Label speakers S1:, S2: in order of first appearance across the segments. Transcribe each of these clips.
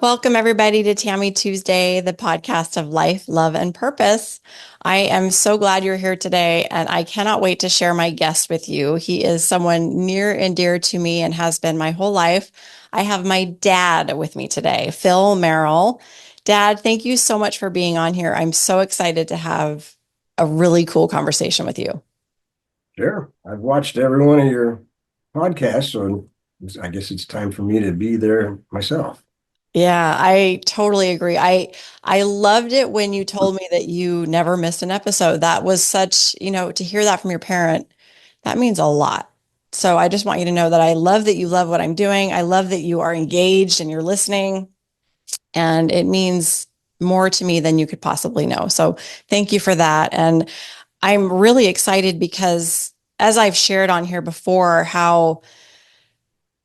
S1: Welcome, everybody, to Tammy Tuesday, the podcast of life, love, and purpose. I am so glad you're here today, and I cannot wait to share my guest with you. He is someone near and dear to me and has been my whole life. I have my dad with me today, Phil Merrill. Dad, thank you so much for being on here. I'm so excited to have a really cool conversation with you.
S2: Sure. I've watched every one of your podcasts, so I guess it's time for me to be there myself.
S1: Yeah, I totally agree. I loved it when you told me that you never missed an episode. That was such, to hear that from your parent, that means a lot. So I just want you to know that I love that you love what I'm doing. I love that you are engaged and you're listening, and it means more to me than you could possibly know. So thank you for that. And I'm really excited because as I've shared on here before, how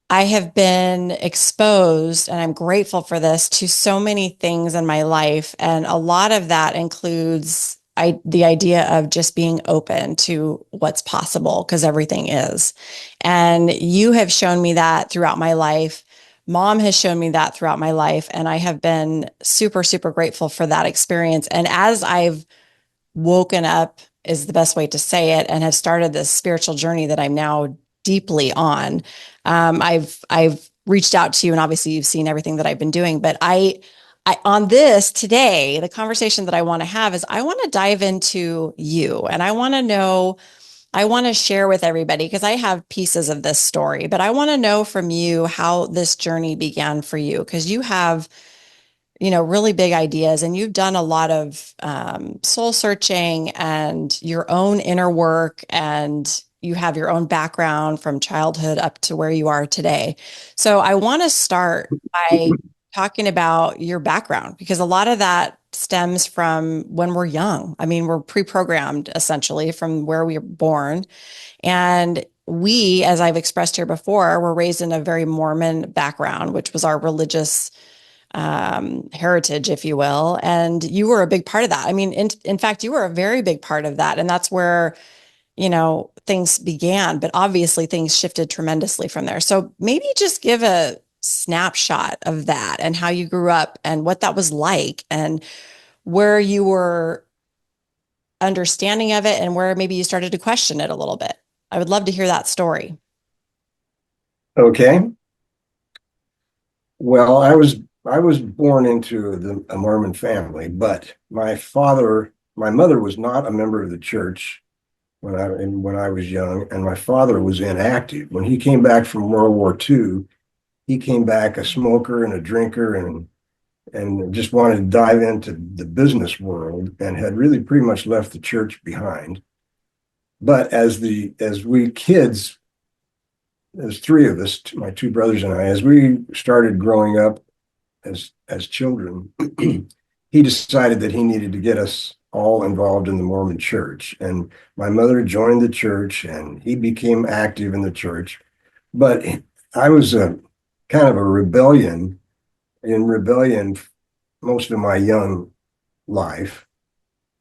S1: I have been exposed, and I'm grateful for this, to so many things in my life. And a lot of that includes the idea of just being open to what's possible, because everything is. And you have shown me that throughout my life. Mom has shown me that throughout my life. And I have been super, super grateful for that experience. And as I've woken up, is the best way to say it, and have started this spiritual journey that I'm now deeply on. I've reached out to you, and obviously you've seen everything that I've been doing. But I on this today, the conversation that I want to have is I want to dive into you, and I want to know. I want to share with everybody because I have pieces of this story, but I want to know from you how this journey began for you, because you have really big ideas, and you've done a lot of soul searching and your own inner work, and you have your own background from childhood up to where you are today. So I want to start by talking about your background, because a lot of that stems from when we're young. I mean, we're pre-programmed essentially from where we were born. And we, as I've expressed here before, were raised in a very Mormon background, which was our religious heritage, if you will. And you were a big part of that. I mean, in fact, you were a very big part of that. And that's where, things began, but obviously things shifted tremendously from there. So maybe just give a snapshot of that and how you grew up and what that was like, and where you were understanding of it and where maybe you started to question it a little bit. I would love to hear that story.
S2: Okay. Well, I was born into a Mormon family, but my mother was not a member of the church when I was young, and my father was inactive. When he came back from World War II, he came back a smoker and a drinker and just wanted to dive into the business world and had really pretty much left the church behind. But as we kids, there's three of us, my two brothers and I, as we started growing up as children, he decided that he needed to get us all involved in the Mormon church. And my mother joined the church and he became active in the church. But I was a kind of a rebellion most of my young life,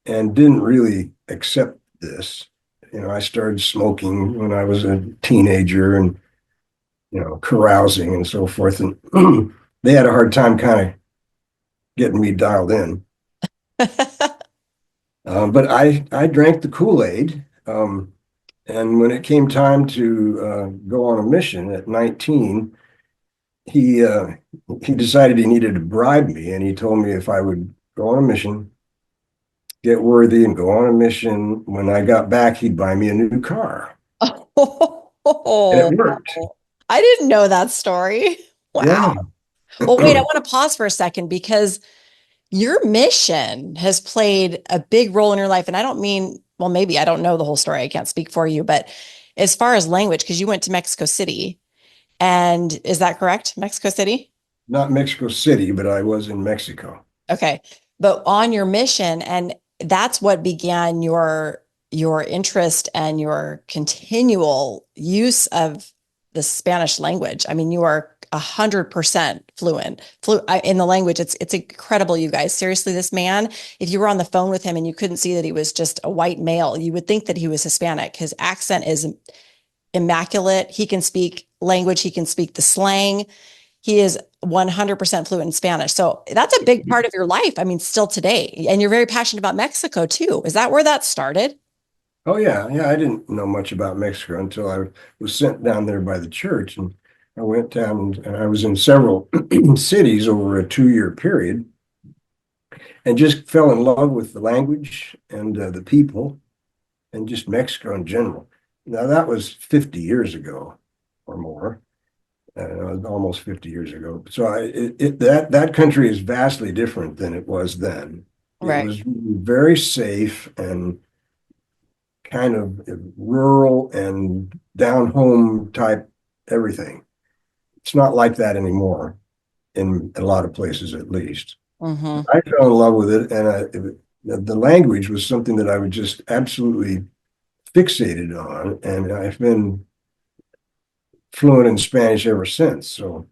S2: and didn't really accept this. I started smoking when I was a teenager, and carousing and so forth. And they had a hard time kind of getting me dialed in. But I drank the Kool-Aid. And when it came time to go on a mission at 19, he uh, he decided he needed to bribe me, and he told me if I would go on a mission, get worthy, and go on a mission, when I got back, he'd buy me a new car, and it
S1: Oh,
S2: worked.
S1: I didn't know that story. Wow.
S2: Yeah.
S1: Well, wait, I want to pause for a second, because your mission has played a big role in your life. And I don't mean, well, maybe I don't know the whole story. I can't speak for you, but as far as language, because you went to Mexico City, and is that correct? Mexico City?
S2: Not Mexico City, but I was in Mexico.
S1: Okay. But on your mission, and that's what began your interest and your continual use of the Spanish language. I mean, you are 100% fluent in the language. It's incredible, you guys. Seriously, this man, if you were on the phone with him and you couldn't see that he was just a white male, you would think that he was Hispanic. His accent is immaculate. He can speak language. He can speak the slang. He is 100% fluent in Spanish. So that's a big part of your life. I mean, still today. And you're very passionate about Mexico too. Is that where that started?
S2: Oh yeah, yeah. I didn't know much about Mexico until I was sent down there by the church, and I went down and I was in several cities over a 2 year period, and just fell in love with the language and the people and just Mexico in general. Now that was 50 years ago or more, almost 50 years ago. So that country is vastly different than it was then. It
S1: Right.
S2: was very safe and kind of rural and down home type everything. It's not like that anymore in a lot of places, at least.
S1: Hmm.
S2: I fell in love with it, and the language was something that I was just absolutely fixated on, and I've been fluent in Spanish ever since. So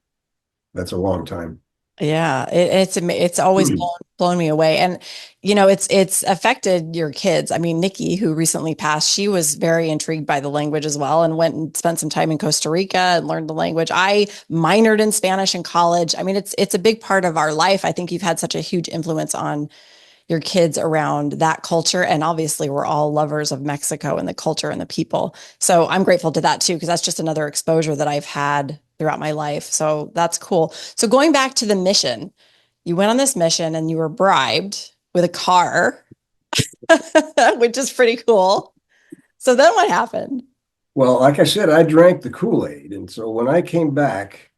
S2: that's a long time.
S1: Yeah, it's always blown me away, and it's affected your kids. I mean, Nikki, who recently passed, she was very intrigued by the language as well, and went and spent some time in Costa Rica and learned the language. I minored in Spanish in college. I mean, it's a big part of our life. I think you've had such a huge influence on your kids around that culture. And obviously, we're all lovers of Mexico and the culture and the people. So I'm grateful to that too, because that's just another exposure that I've had throughout my life. So that's cool. So going back to the mission, you went on this mission and you were bribed with a car, which is pretty cool. So then what happened?
S2: Well, like I said, I drank the Kool-Aid. And so when I came back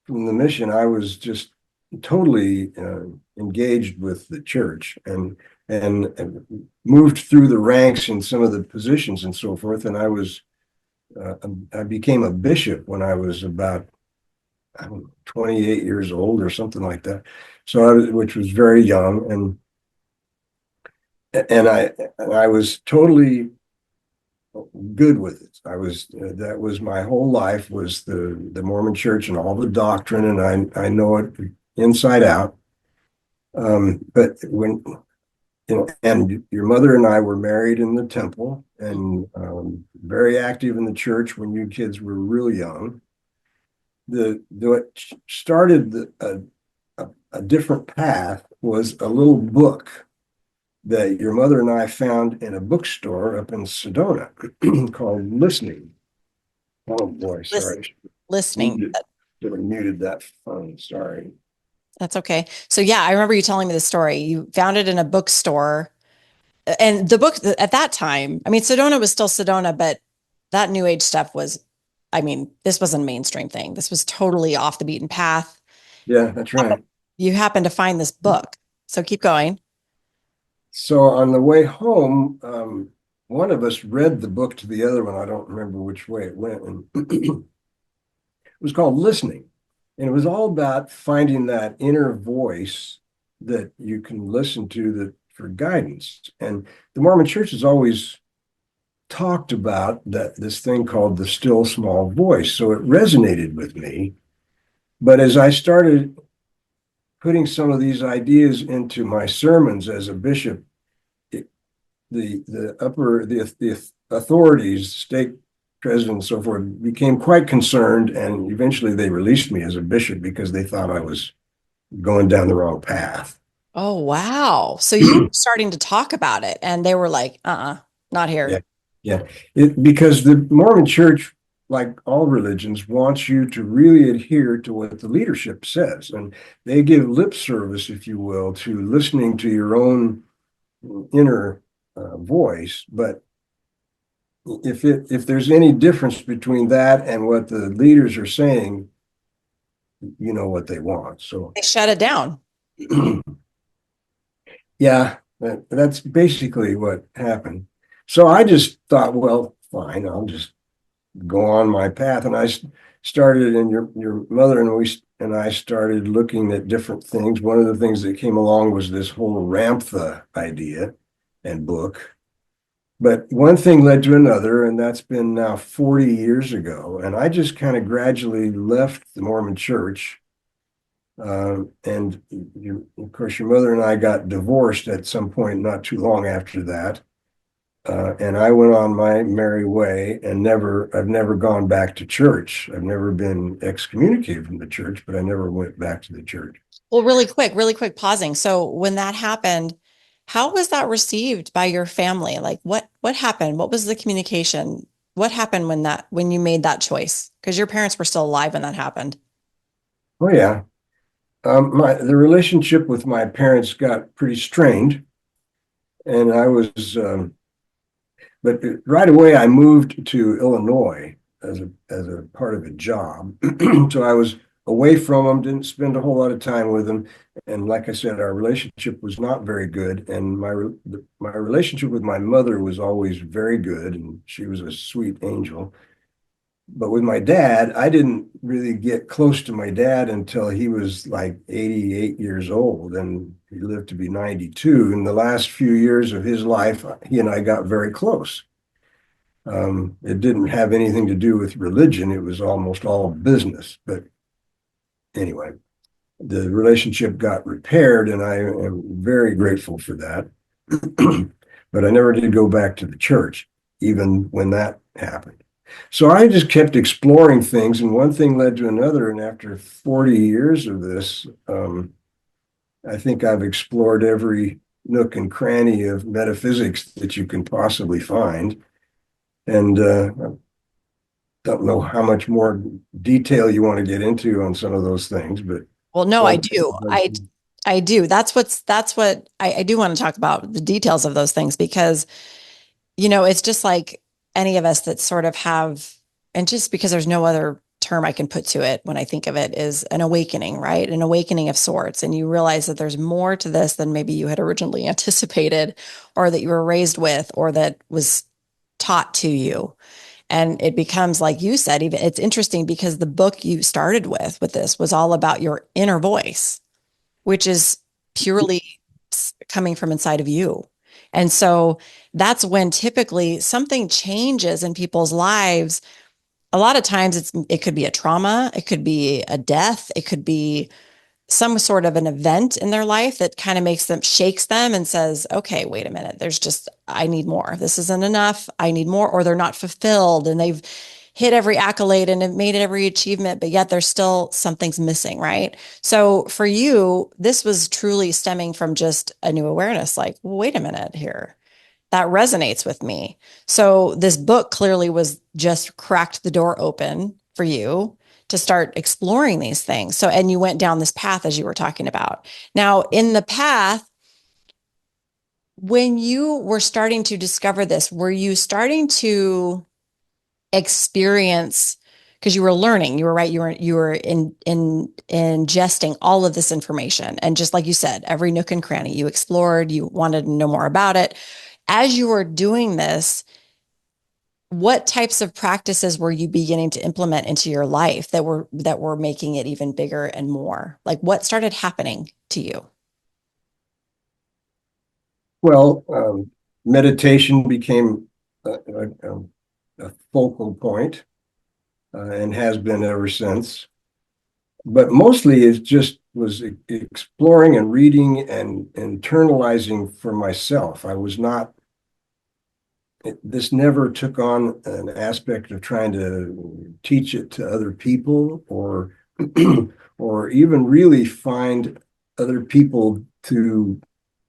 S2: from the mission, I was just totally engaged with the church and moved through the ranks in some of the positions and so forth. And uh, I became a bishop when I was about, I don't know, 28 years old or something like that. So which was very young, and I was totally good with it. That was my whole life, was the Mormon Church and all the doctrine, and I know it inside out. But when and your mother and I were married in the temple, and very active in the church when you kids were real young. What started a different path was a little book that your mother and I found in a bookstore up in Sedona called Listening. Oh boy,
S1: Listen,
S2: sorry.
S1: listening.
S2: Muted. Should have muted that phone. Sorry.
S1: That's okay. So yeah, I remember you telling me the story. You found it in a bookstore. And the book at that time, I mean, Sedona was still Sedona, but that new age stuff was, I mean, this wasn't a mainstream thing. This was totally off the beaten path.
S2: Yeah, that's right.
S1: You happened to find this book. So keep going.
S2: So on the way home, one of us read the book to the other one. I don't remember which way it went. And it was called Listening. And it was all about finding that inner voice that you can listen to that for guidance. And the Mormon Church has always talked about this thing called the still small voice. So it resonated with me. But as I started putting some of these ideas into my sermons as a bishop, it, the authorities, state president and so forth, became quite concerned, and eventually they released me as a bishop because they thought I was going down the wrong path.
S1: Oh, wow. So you were starting to talk about it, and they were like, not
S2: Yeah,
S1: here.
S2: yeah. Because the Mormon Church, like all religions, wants you to really adhere to what the leadership says, and they give lip service, if you will, to listening to your own inner voice. But if there's any difference between that and what the leaders are saying, you know what they want. So
S1: They shut it down.
S2: yeah, that's basically what happened. So I just thought, well, fine, I'll just go on my path. And I started, and your mother and I started looking at different things. One of the things that came along was this whole Ramtha idea and book. But one thing led to another, and that's been now 40 years ago. And I just kind of gradually left the Mormon Church. And of course, your mother and I got divorced at some point not too long after that. And I went on my merry way and I've never gone back to church. I've never been excommunicated from the church, but I never went back to the church.
S1: Well, really quick pausing. So when that happened, how was that received by your family? Like what happened? What was the communication? What happened when you made that choice? Because your parents were still alive when that happened.
S2: Oh yeah. The relationship with my parents got pretty strained, and but right away I moved to Illinois as a part of a job. So I was away from them, didn't spend a whole lot of time with them, and like I said, our relationship was not very good. And my relationship with my mother was always very good, and she was a sweet angel. But with my dad, I didn't really get close to my dad until he was like 88 years old, and he lived to be 92. In the last few years of his life, he and I got very close. It didn't have anything to do with religion. It was almost all business. But anyway, the relationship got repaired, and I am very grateful for that. But I never did go back to the church, even when that happened. So I just kept exploring things, and one thing led to another. And after 40 years of this, I think I've explored every nook and cranny of metaphysics that you can possibly find. And don't know how much more detail you want to get into on some of those things, but
S1: Well, no, I
S2: one
S1: do. I do. That's what I do want to talk about the details of those things because, it's just like any of us that sort of have, and just because there's no other term I can put to it when I think of it is an awakening, right? An awakening of sorts. And you realize that there's more to this than maybe you had originally anticipated or that you were raised with or that was taught to you. And it becomes, like you said, even it's interesting because the book you started with this was all about your inner voice, which is purely coming from inside of you. And so that's when typically something changes in people's lives. A lot of times it could be a trauma, it could be a death, it could be some sort of an event in their life that kind of shakes them and says, okay, wait a minute, I need more. This isn't enough. I need more, or they're not fulfilled and they've hit every accolade and have made every achievement, but yet there's still something's missing, right? So for you, this was truly stemming from just a new awareness like, well, wait a minute here. That resonates with me. So this book clearly was just cracked the door open for you to start exploring these things. So, and you went down this path as you were talking about. Now, in the path, when you were starting to discover this, were you starting to experience because you were learning, you were right, you were in ingesting all of this information. And just like you said, every nook and cranny you explored, you wanted to know more about it. As you were doing this, what types of practices were you beginning to implement into your life that were making it even bigger and more? Like what started happening to you?
S2: well, meditation became a focal point and has been ever since. But mostly it just was exploring and reading and internalizing for myself. This never took on an aspect of trying to teach it to other people or even really find other people to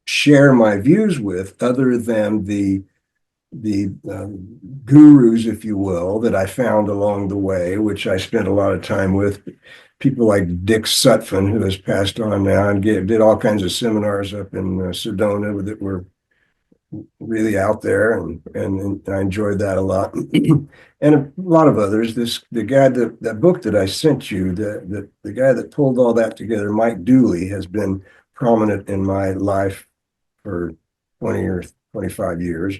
S2: share my views with other than the gurus, if you will, that I found along the way, which I spent a lot of time with. People like Dick Sutphin, who has passed on now, and did all kinds of seminars up in Sedona that were really out there, and I enjoyed that a lot. And a lot of others. The guy that book that I sent you, the guy that pulled all that together, Mike Dooley, has been prominent in my life for 20 or 25 years.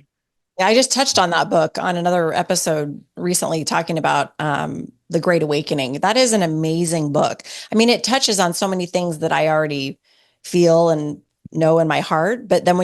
S1: Yeah, I just touched on that book on another episode recently, talking about the Great Awakening. That is an amazing book. I mean, it touches on so many things that I already feel and know in my heart. But then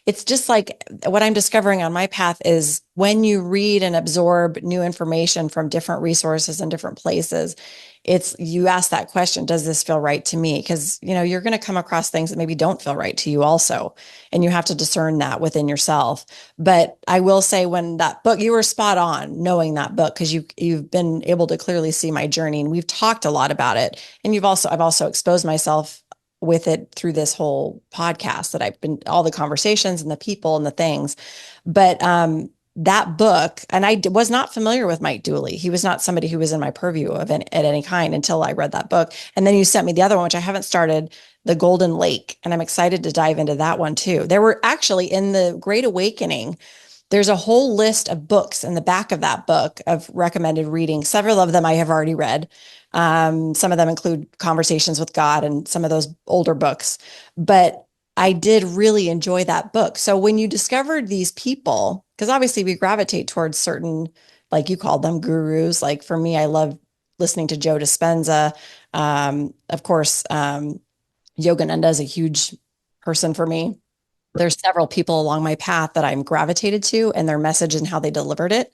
S1: it's just like what I'm discovering on my path is when you read and absorb new information from different resources and different places, it's you ask that question, does this feel right to me? Because, you're going to come across things that maybe don't feel right to you also, and you have to discern that within yourself. But I will say when that book, you were spot on knowing that book because you've been able to clearly see my journey and we've talked a lot about it. And I've also exposed myself with it through this whole podcast that I've been all the conversations and the people and the things. But that book, and was not familiar with Mike Dooley. He was not somebody who was in my purview at any kind until I read that book. And then you sent me the other one, which I haven't started, The Golden Lake, and I'm excited to dive into that one too. There were actually in the Great Awakening, there's a whole list of books in the back of that book of recommended reading. Several of them I have already read. Some of them include Conversations with God and some of those older books. But I did really enjoy that book. So when you discovered these people, because obviously we gravitate towards certain, like you called them gurus. Like for me, I love listening to Joe Dispenza. Of course, Yogananda is a huge person for me. There's several people along my path that I'm gravitated to and their message and how they delivered it.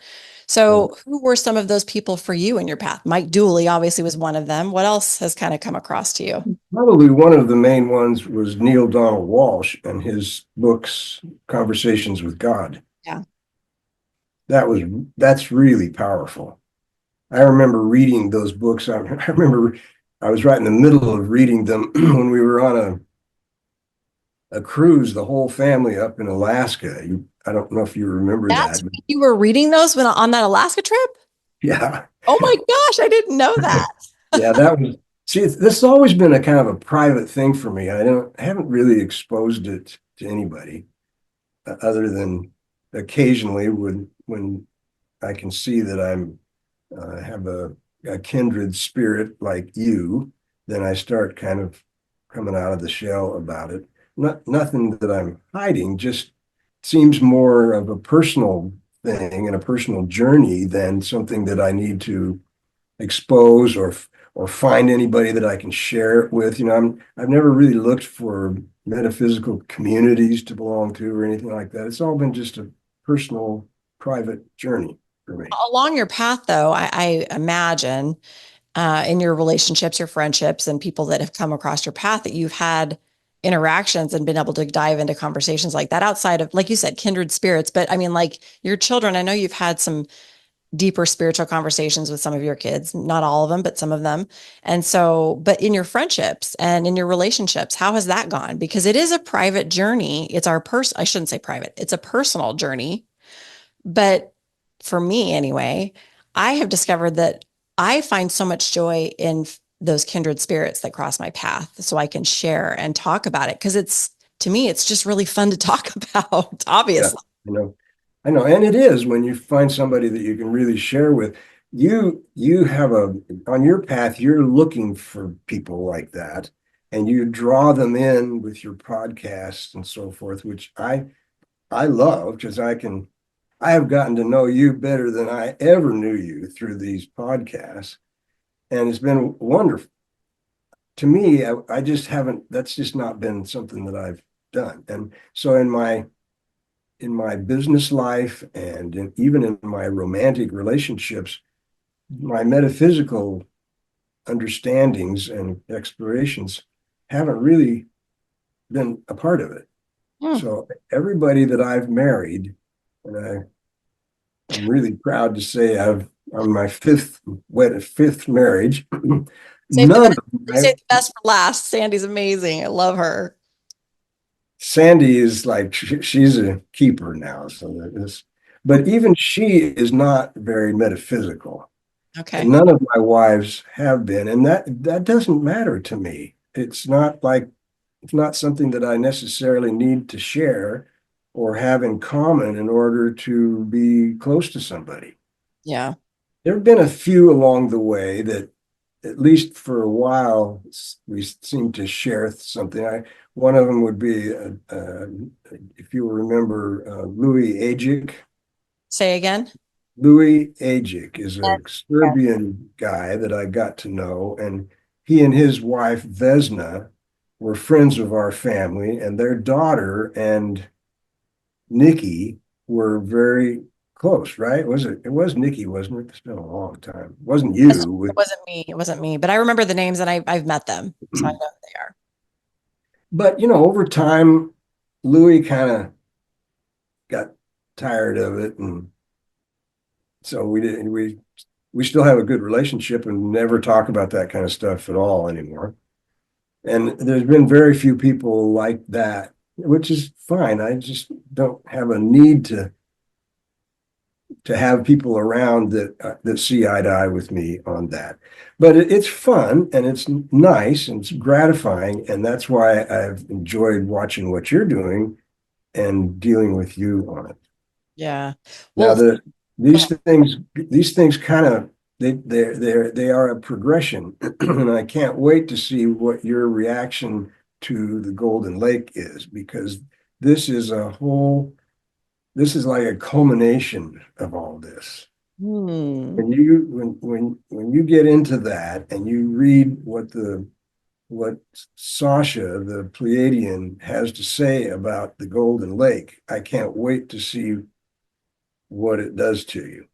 S1: So, who were some of those people for you in your path? Mike Dooley obviously was one of them. What else has kind of come across to you?
S2: Probably one of the main ones was Neil Donald Walsh and his books, Conversations with God.
S1: Yeah.
S2: That's really powerful. I remember reading those books. I remember I was right in the middle of reading them when we were on a cruise, the whole family up in Alaska. I don't know if you remember
S1: That's
S2: that, but
S1: you were reading those when on that Alaska trip?
S2: yeah,
S1: Oh my gosh, I didn't know that.
S2: yeah, that was. See, this has always been a kind of a private thing for me. I haven't really exposed it to anybody other than occasionally when I can see that I'm have a kindred spirit like you, then I start kind of coming out of the shell about it. Nothing that I'm hiding, just seems more of a personal thing and a personal journey than something that I need to expose or find anybody that I can share it with. I've never really looked for metaphysical communities to belong to or anything like that. It's all been just a personal, private journey for me.
S1: Along your path, though, I imagine in your relationships, your friendships, and people that have come across your path that you've had interactions and been able to dive into conversations like that outside of, like you said, kindred spirits. But I mean, like your children, I know you've had some deeper spiritual conversations with some of your kids, not all of them, but some of them. And so, but in your friendships and in your relationships, how has that gone? Because it is a private journey. It's I shouldn't say private, it's a personal journey. But for me anyway, I have discovered that I find so much joy in those kindred spirits that cross my path so I can share and talk about it. Cause to me, it's just really fun to talk about,
S2: Yeah,
S1: obviously.
S2: I know, and it is when you find somebody that you can really share with. You have on your path, you're looking for people like that, and you draw them in with your podcast and so forth, which I love because I have gotten to know you better than I ever knew you through these podcasts, and it's been wonderful. To me, I just haven't, that's just not been something that I've done. And so in my business life and even in my romantic relationships, my metaphysical understandings and explorations haven't really been a part of it.
S1: Hmm.
S2: So everybody that I've married, and I'm really proud to say I've on my fifth marriage,
S1: Save the
S2: none
S1: best.
S2: of my
S1: Save the best for last. Sandy's amazing. I love her.
S2: Sandy is like she's a keeper now. But even she is not very metaphysical. And
S1: Okay.
S2: none of my wives have been, and that doesn't matter to me. It's not something that I necessarily need to share or have in common in order to be close to somebody.
S1: Yeah.
S2: There have been a few along the way that, at least for a while, we seem to share something. One of them would be, if you remember, Louis Agic.
S1: Say again.
S2: Louis Agic is
S1: Yeah.
S2: a Serbian guy that I got to know, and he and his wife Vesna were friends of our family, and their daughter and Nikki were very close, right? Was it? It was Nikki, wasn't it? It's been a long time. It wasn't
S1: Yes,
S2: you
S1: it
S2: with,
S1: wasn't me. It wasn't me, but I remember the names and I've met them, so I know who they are.
S2: but over time, Louis kind of got tired of it, and so we didn't. We still have a good relationship and never talk about that kind of stuff at all anymore. And there's been very few people like that, which is fine. I just don't have a need to have people around that see eye to eye with me on that. But it's fun and it's nice and it's gratifying, and that's why I've enjoyed watching what you're doing and dealing with you on it.
S1: Yeah.
S2: Now
S1: Well,
S2: the
S1: go ahead.
S2: these things kind of they are a progression, and I can't wait to see what your reaction to the Golden Lake is, because this is a whole this is like a culmination of all this.
S1: Hmm.
S2: When you get into that and you read what Sasha, the Pleiadian, has to say about the Golden Lake, I can't wait to see what it does to you.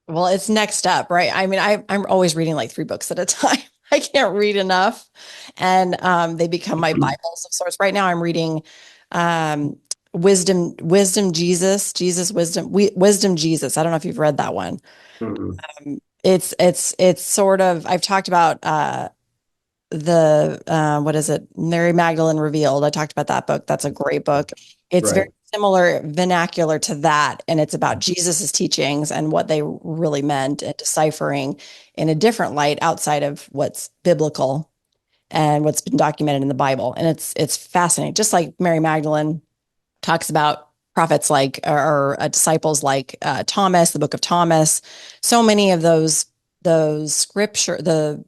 S1: Well, it's next up, right? I mean, I'm always reading like three books at a time. I can't read enough, and they become my Bibles of sorts. Right now, I'm reading um, Wisdom, Jesus, Wisdom, Jesus. I don't know if you've read that one.
S2: Mm-mm.
S1: It's sort of I've talked about the what is it? Mary Magdalene Revealed. I talked about that book. That's a great book. It's very
S2: Right.
S1: similar vernacular to that, and it's about Jesus's teachings and what they really meant and deciphering in a different light outside of what's biblical and what's been documented in the Bible. And it's fascinating. Just like Mary Magdalene talks about prophets like or disciples like Thomas, the book of Thomas. So many of those scripture, the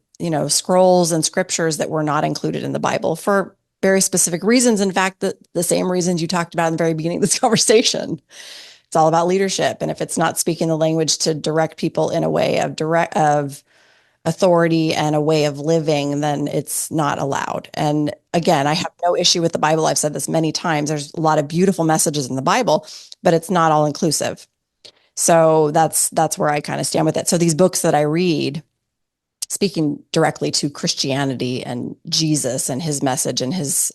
S1: scrolls and scriptures that were not included in the Bible for very specific reasons. In fact, the same reasons you talked about in the very beginning of this conversation. It's all about leadership, and if it's not speaking the language to direct people in a way of authority and a way of living, then it's not allowed. And again, I have no issue with the Bible. I've said this many times. There's a lot of beautiful messages in the Bible, but it's not all inclusive. So that's where I kind of stand with it. So these books that I read, speaking directly to Christianity and Jesus and his message and his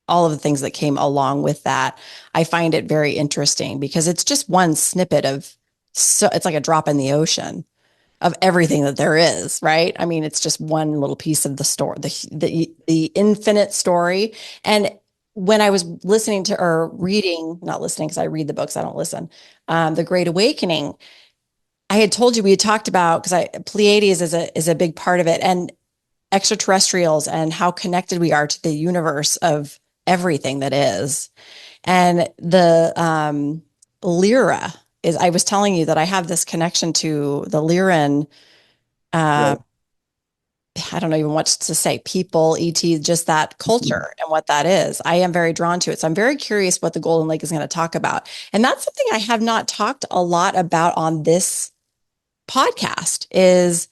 S1: all of the things that came along with that, I find it very interesting because it's just one snippet of so it's like a drop in the ocean of everything that there is, right? I mean, it's just one little piece of the story, the infinite story. And when I was listening to or reading, not listening because I read the books, I don't listen, The Great Awakening, I had told you we had talked about because I Pleiades is a big part of it and extraterrestrials and how connected we are to the universe of everything that is. And the Lyra is I was telling you that I have this connection to the Lyran uh,
S2: Right.
S1: I don't know even what to say, people, ET, just that culture and what that is. I am very drawn to it. So I'm very curious what the Golden Lake is going to talk about. And that's something I have not talked a lot about on this podcast is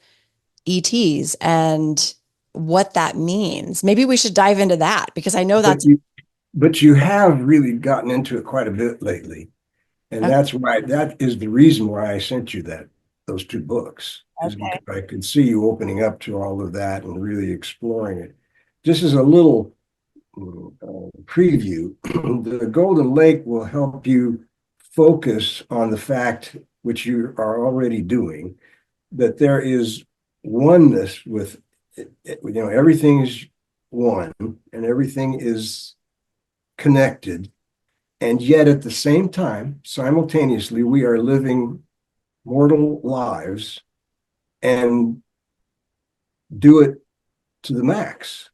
S1: ETs and what that means. Maybe we should dive into that because I know
S2: But
S1: that's
S2: you have really gotten into it quite a bit lately. And
S1: okay.
S2: that is the reason why I sent you those two books, is because
S1: Okay.
S2: I could see you opening up to all of that and really exploring it. Just as a little preview, the Golden Lake will help you focus on the fact, which you are already doing, that there is oneness with, everything is one and everything is connected. And yet at the same time, simultaneously, we are living mortal lives and do it to the max.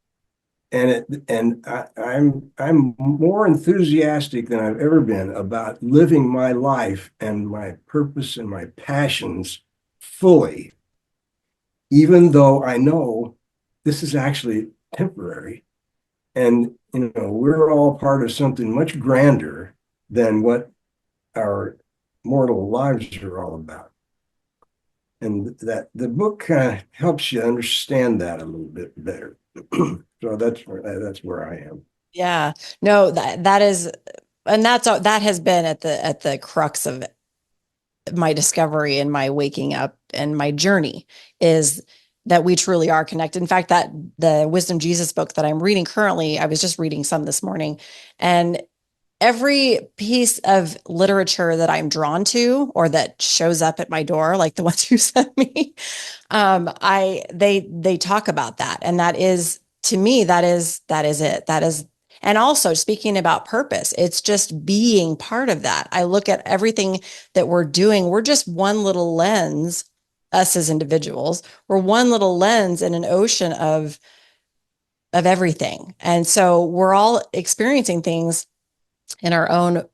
S2: I'm more enthusiastic than I've ever been about living my life and my purpose and my passions fully, even though I know this is actually temporary. And we're all part of something much grander than what our mortal lives are all about. And that the book kind of helps you understand that a little bit better. So that's where I am.
S1: Yeah. No, that is. and that has been at the crux of my discovery and my waking up and my journey is that we truly are connected. In fact, that the Wisdom Jesus book that I'm reading currently, I was just reading some this morning, and every piece of literature that I'm drawn to or that shows up at my door, like the ones you sent me, they talk about that, and that is to me that is it. That is, and also speaking about purpose, it's just being part of that. I look at everything that we're doing. We're just one little lens. Us as individuals, we're one little lens in an ocean of everything, and so we're all experiencing things in our own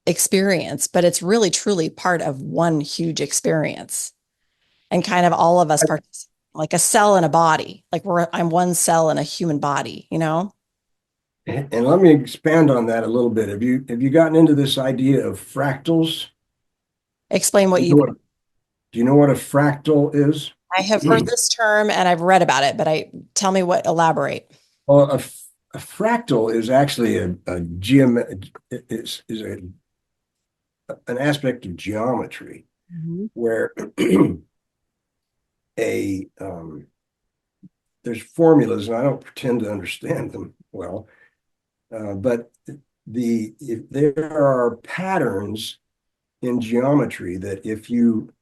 S1: experience, but it's really truly part of one huge experience. And kind of all of us participate, like a cell in a body. Like I'm one cell in a human body, you know?
S2: And let me expand on that a little bit. Have you gotten into this idea of fractals?
S1: Explain
S2: Do
S1: what
S2: you
S1: you
S2: know what do you know what a fractal is?
S1: I have heard this term and I've read about it, but I tell me what elaborate.
S2: Well, a fractal is actually a geom is an aspect of geometry
S1: Mhm.
S2: where a there's formulas, and I don't pretend to understand them well, but there are patterns in geometry that if you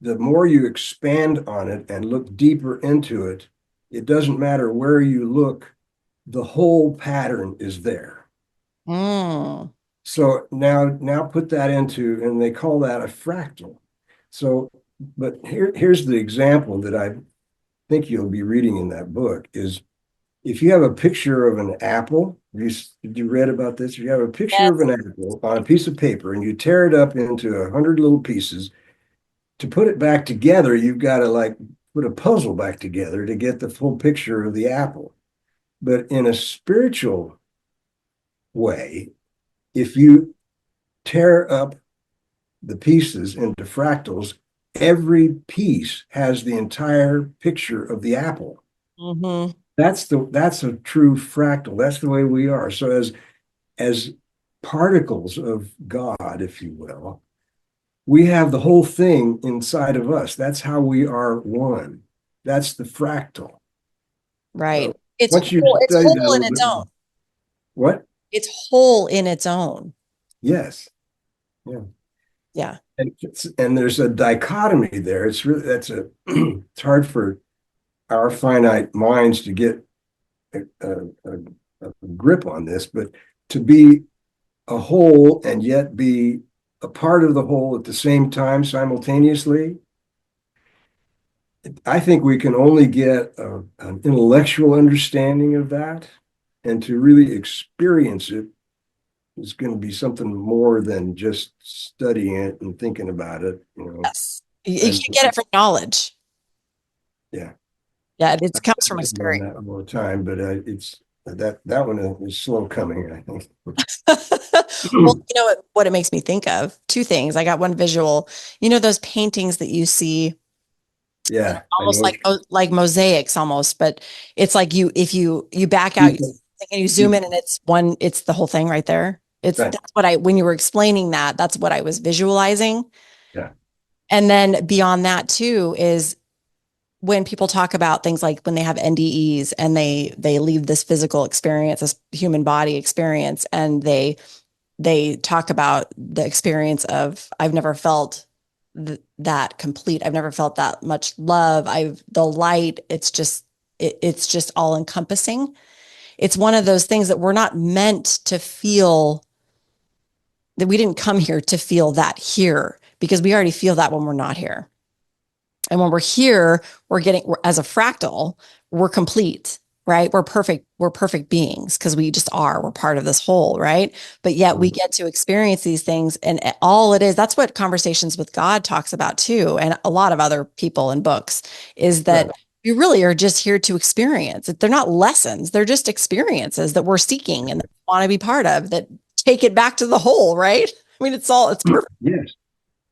S2: the more you expand on it and look deeper into it, it doesn't matter where you look, the whole pattern is there.
S1: Mm,
S2: So now put that into, and they call that a fractal. So, but here's the example that I think you'll be reading in that book is if you have a picture of an apple, you read about this? If you have a picture of
S1: yes.
S2: an apple on a piece of paper and you tear it up into 100 little pieces, to put it back together, you've got to like put a puzzle back together to get the full picture of the apple. But in a spiritual way, if you tear up the pieces into fractals, every piece has the entire picture of the apple.
S1: Hmm.
S2: That's a true fractal. That's the way we are. So as particles of God, if you will, we have the whole thing inside of us. That's how we are one. That's the fractal.
S1: Right.
S2: So once you
S1: It's
S2: study that a
S1: whole in
S2: little
S1: its
S2: bit,
S1: own.
S2: what?
S1: It's whole in its own.
S2: Yes. Yeah.
S1: Yeah.
S2: And there's a dichotomy there. It's really that's a it's hard for our finite minds to get a, a, a grip on this, but to be a whole and yet be a part of the whole at the same time simultaneously, I think we can only get an intellectual understanding of that, and to really experience it is going to be something more than just studying it and thinking about it,
S1: Yes. You
S2: And
S1: can get it from knowledge.
S2: yeah,
S1: Yeah, it comes from
S2: I'm on
S1: experience.
S2: that all the time, but it's that one is slow coming, I think.
S1: Well, you know what it makes me think of? Two things. I got one visual. You know those paintings that you see
S2: Yeah, I
S1: almost
S2: know.
S1: like mosaics almost, but it's like you if you back out
S2: People,
S1: and you zoom in
S2: people,
S1: and it's the whole thing right there.
S2: right.
S1: That's what I when you were explaining that, that's what I was visualizing.
S2: Yeah.
S1: And then beyond that too is when people talk about things like when they have NDEs and they leave this physical experience, this human body experience, and they talk about the experience of I've never felt that complete. I've never felt that much love. I've the light. It's just all encompassing. It's one of those things that we're not meant to feel. That we didn't come here to feel that here because we already feel that when we're not here. And when we're here, we're as a fractal, we're complete, right? We're perfect beings because we just are. We're part of this whole, right? But yet we
S2: Mhm.
S1: get to experience these things and all it is, that's what Conversations with God talks about too. And a lot of other people in books is
S2: Right.
S1: that we really are just here to experience. They're not lessons. They're just experiences that we're seeking and that we want to be part of that take it back to the whole, right? I mean, it's perfect.
S2: Yes,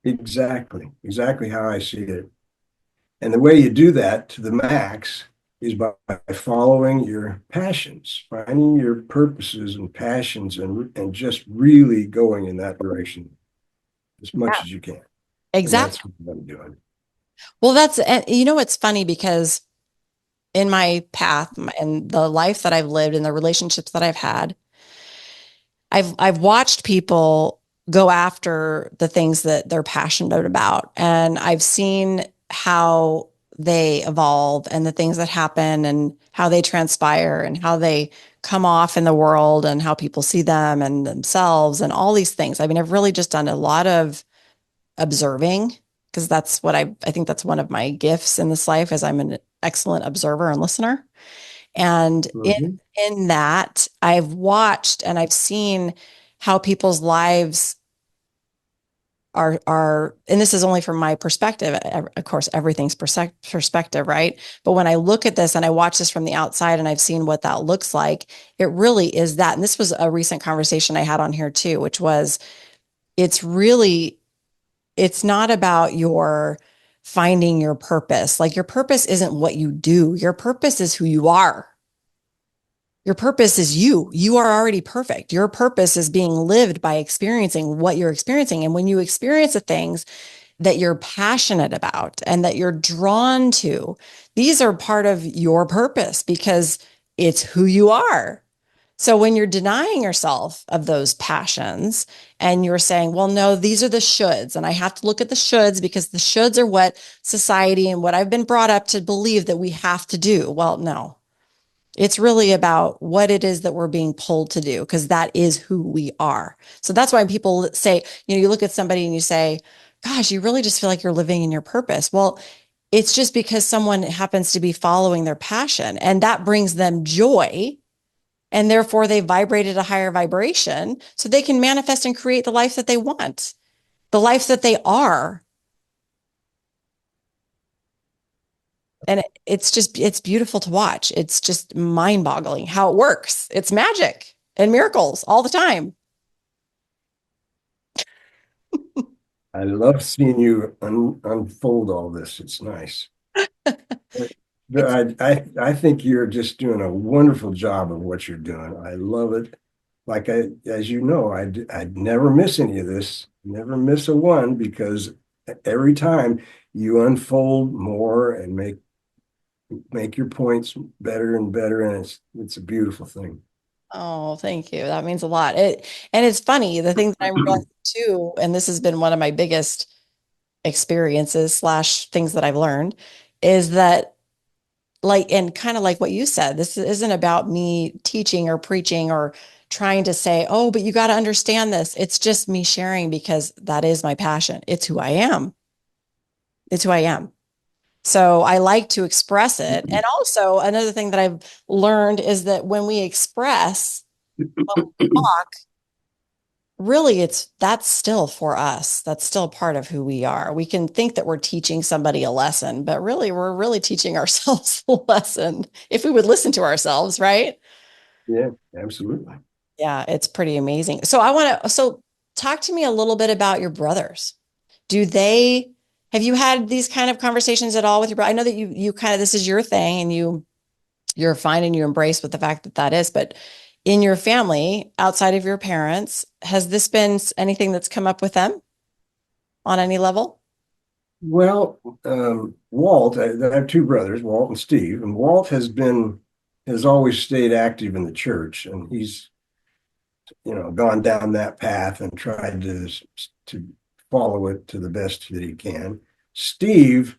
S2: exactly. Exactly how I see it. And the way you do that to the max by following your passions, finding your purposes and passions, and just really going in that direction as much
S1: Yeah.
S2: as you can. And
S1: Exactly.
S2: that's what I'm doing.
S1: Well, that's, and you know, it's funny because in my path and the life that I've lived and the relationships that I've had, I've watched people go after the things that they're passionate about, and I've seen how they evolve and the things that happen and how they transpire and how they come off in the world and how people see them and themselves and all these things. I mean, I've really just done a lot of observing because that's what I think that's one of my gifts in this life is I'm an excellent observer and listener. And
S2: Mhm.
S1: in that, I've watched and I've seen how people's lives are, and this is only from my perspective. Of course, everything's perspective, right? But when I look at this and I watch this from the outside and I've seen what that looks like, it really is that. And this was a recent conversation I had on here too, which was it's really, it's not about your finding your purpose. Like your purpose isn't what you do. Your purpose is who you are. Your purpose is you. You are already perfect. Your purpose is being lived by experiencing what you're experiencing. And when you experience the things that you're passionate about and that you're drawn to, these are part of your purpose because it's who you are. So when you're denying yourself of those passions and you're saying, well, no, these are the shoulds, and I have to look at the shoulds because the shoulds are what society and what I've been brought up to believe that we have to do. Well, no, it's really about what it is that we're being pulled to do, because that is who we are. So that's why people say, you look at somebody and you say, gosh, you really just feel like you're living in your purpose. Well, it's just because someone happens to be following their passion and that brings them joy. And therefore, they vibrate at a higher vibration so they can manifest and create the life that they want, the life that they are. And it's just, it's beautiful to watch. It's just mind boggling how it works. It's magic and miracles all the time.
S2: I love seeing you unfold all this. It's nice. But
S1: It's,
S2: I think you're just doing a wonderful job of what you're doing. I love it. Like as you know, I'd never miss any of this, never miss a one because every time you unfold more and make your points better and better, and it's a beautiful thing.
S1: oh, thank you. That means a lot. And it's funny, the thing that I'm realizing too, and this has been one of my biggest experiences slash things that I've learned, is that like, and kind of like what you said, this isn't about me teaching or preaching or trying to say, oh, but you got to understand this. It's just me sharing because that is my passion. It's who I am. It's who I am. So I like to express it. And also, another thing that I've learned is that when we express, when we talk, really that's still for us. That's still part of who we are. We can think that we're teaching somebody a lesson, but really we're really teaching ourselves a lesson if we would listen to ourselves, right?
S2: Yeah, absolutely.
S1: Yeah, it's pretty amazing. So I want to, so talk to me a little bit about your brothers. Do they, have you had these kind of conversations at all with your brother? I know that you kind of, this is your thing and you're fine and you embrace with the fact that that is, but in your family, outside of your parents, has this been anything that's come up with them on any level?
S2: Well, Walt, I have two brothers, Walt and Steve, and Walt has always stayed active in the church, and he's gone down that path and tried to follow it to the best that he can. Steve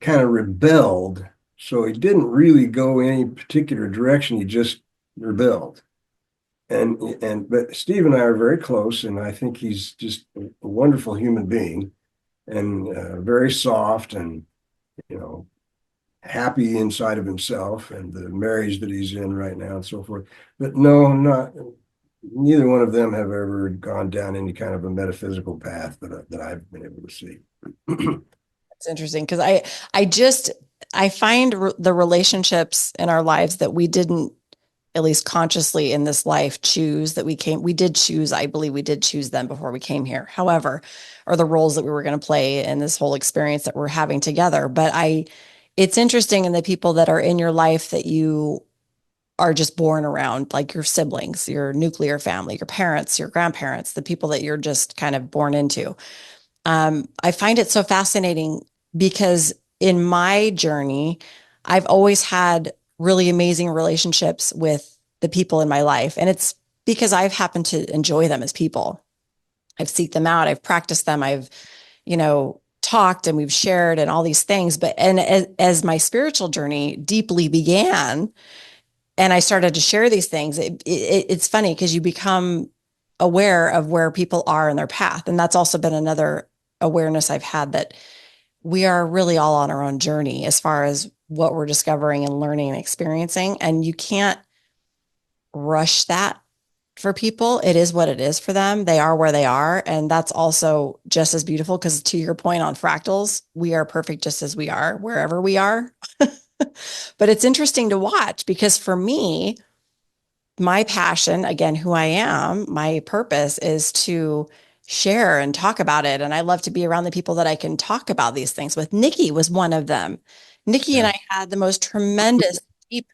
S2: kind of rebelled, so he didn't really go any particular direction. He just rebelled. But Steve and I are very close, and I think he's just a wonderful human being and very soft and you know happy inside of himself and the marriage that he's in right now and so forth. But no, not neither one of them have ever gone down any kind of a metaphysical path that I've been able to see.
S1: It's interesting because I just I find the relationships in our lives that we didn't, at least consciously in this life, choose, that we did choose, I believe we did choose them before we came here. However, or the roles that we were going to play in this whole experience that we're having together. But it's interesting in the people that are in your life that you are just born around, like your siblings, your nuclear family, your parents, your grandparents, the people that you're just kind of born into. I find it so fascinating because in my journey, I've always had really amazing relationships with the people in my life. And it's because I've happened to enjoy them as people. I've seeked them out, I've practiced them, I've, talked and we've shared and all these things. But and as my spiritual journey deeply began, and I started to share these things, it's funny because you become aware of where people are in their path. And that's also been another awareness I've had that we are really all on our own journey as far as what we're discovering and learning and experiencing. And you can't rush that for people. It is what it is for them. They are where they are. And that's also just as beautiful because, to your point on fractals, we are perfect just as we are, wherever we are. But it's interesting to watch because for me, my passion, again, who I am, my purpose is to share and talk about it. And I love to be around the people that I can talk about these things with. Nikki was one of them. Nikki and
S2: Yeah.
S1: I had the most tremendous, deep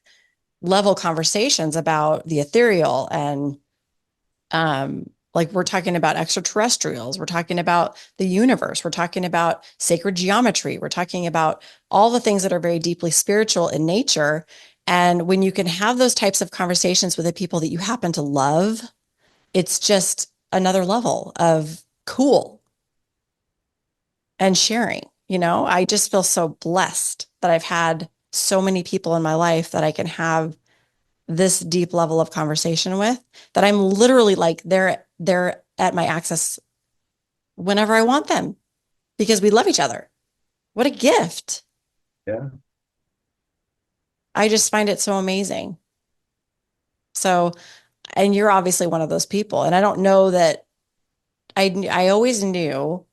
S1: level conversations about the ethereal and like we're talking about extraterrestrials, we're talking about the universe, we're talking about sacred geometry, we're talking about all the things that are very deeply spiritual in nature. And when you can have those types of conversations with the people that you happen to love, it's just another level of cool and sharing. I just feel so blessed that I've had so many people in my life that I can have this deep level of conversation with, that I'm literally like they're at my access whenever I want them because we love each other. What a gift.
S2: Yeah.
S1: I just find it so amazing. So, and you're obviously one of those people. And I don't know that I always knew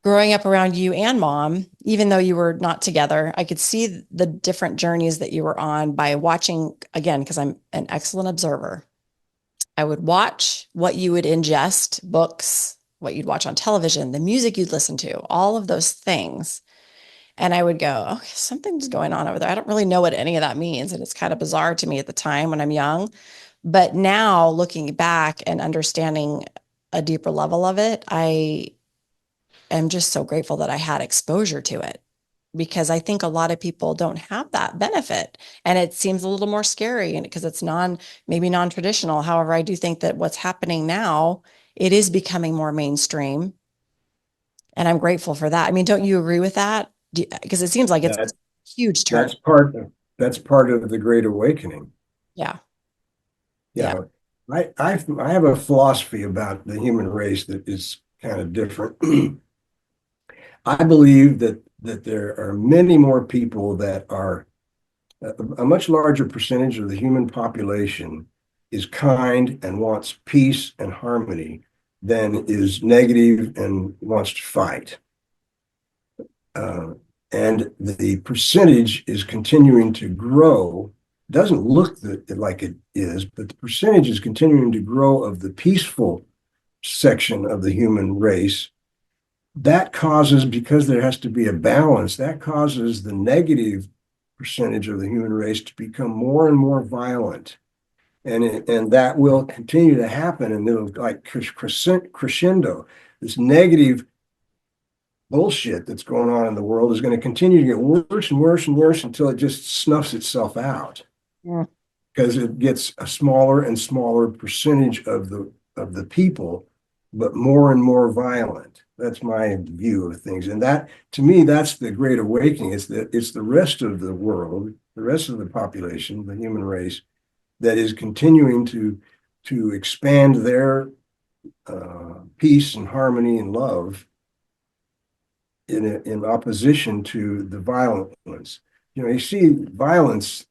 S1: growing up around you and mom, even though you were not together, I could see the different journeys that you were on by watching again, because I'm an excellent observer. I would watch what you would ingest, books, what you'd watch on television, the music you'd listen to, all of those things. And I would go, okay, something's going on over there. I don't really know what any of that means. And it's kind of bizarre to me at the time when I'm young. But now looking back and understanding a deeper level of it, I am just so grateful that I had exposure to it because I think a lot of people don't have that benefit. And it seems a little more scary because it's maybe non-traditional. However, I do think that what's happening now, it is becoming more mainstream. And I'm grateful for that. I mean, don't you agree with that? Because it seems like it's
S2: That
S1: a huge turn.
S2: that's part of the Great Awakening.
S1: Yeah. Yeah.
S2: Yeah. I have a philosophy about the human race that is kind of different. I believe that there are many more people that are a much larger percentage of the human population is kind and wants peace and harmony than is negative and wants to fight. Uh, and the percentage is continuing to grow. Doesn't look like it is, but the percentage is continuing to grow of the peaceful section of the human race. That causes, because there has to be a balance, that causes the negative percentage of the human race to become more and more violent. And that will continue to happen. And it'll like crescendo. This negative bullshit that's going on in the world is going to continue to get worse and worse and worse until it just snuffs itself out
S1: Yeah.
S2: because it gets a smaller and smaller percentage of the people, but more and more violent. That's my view of things. And that, to me, that's the great awakening. It's the rest of the world, the rest of the population, the human race, that is continuing to expand their peace and harmony and love in opposition to the violent ones. You see violence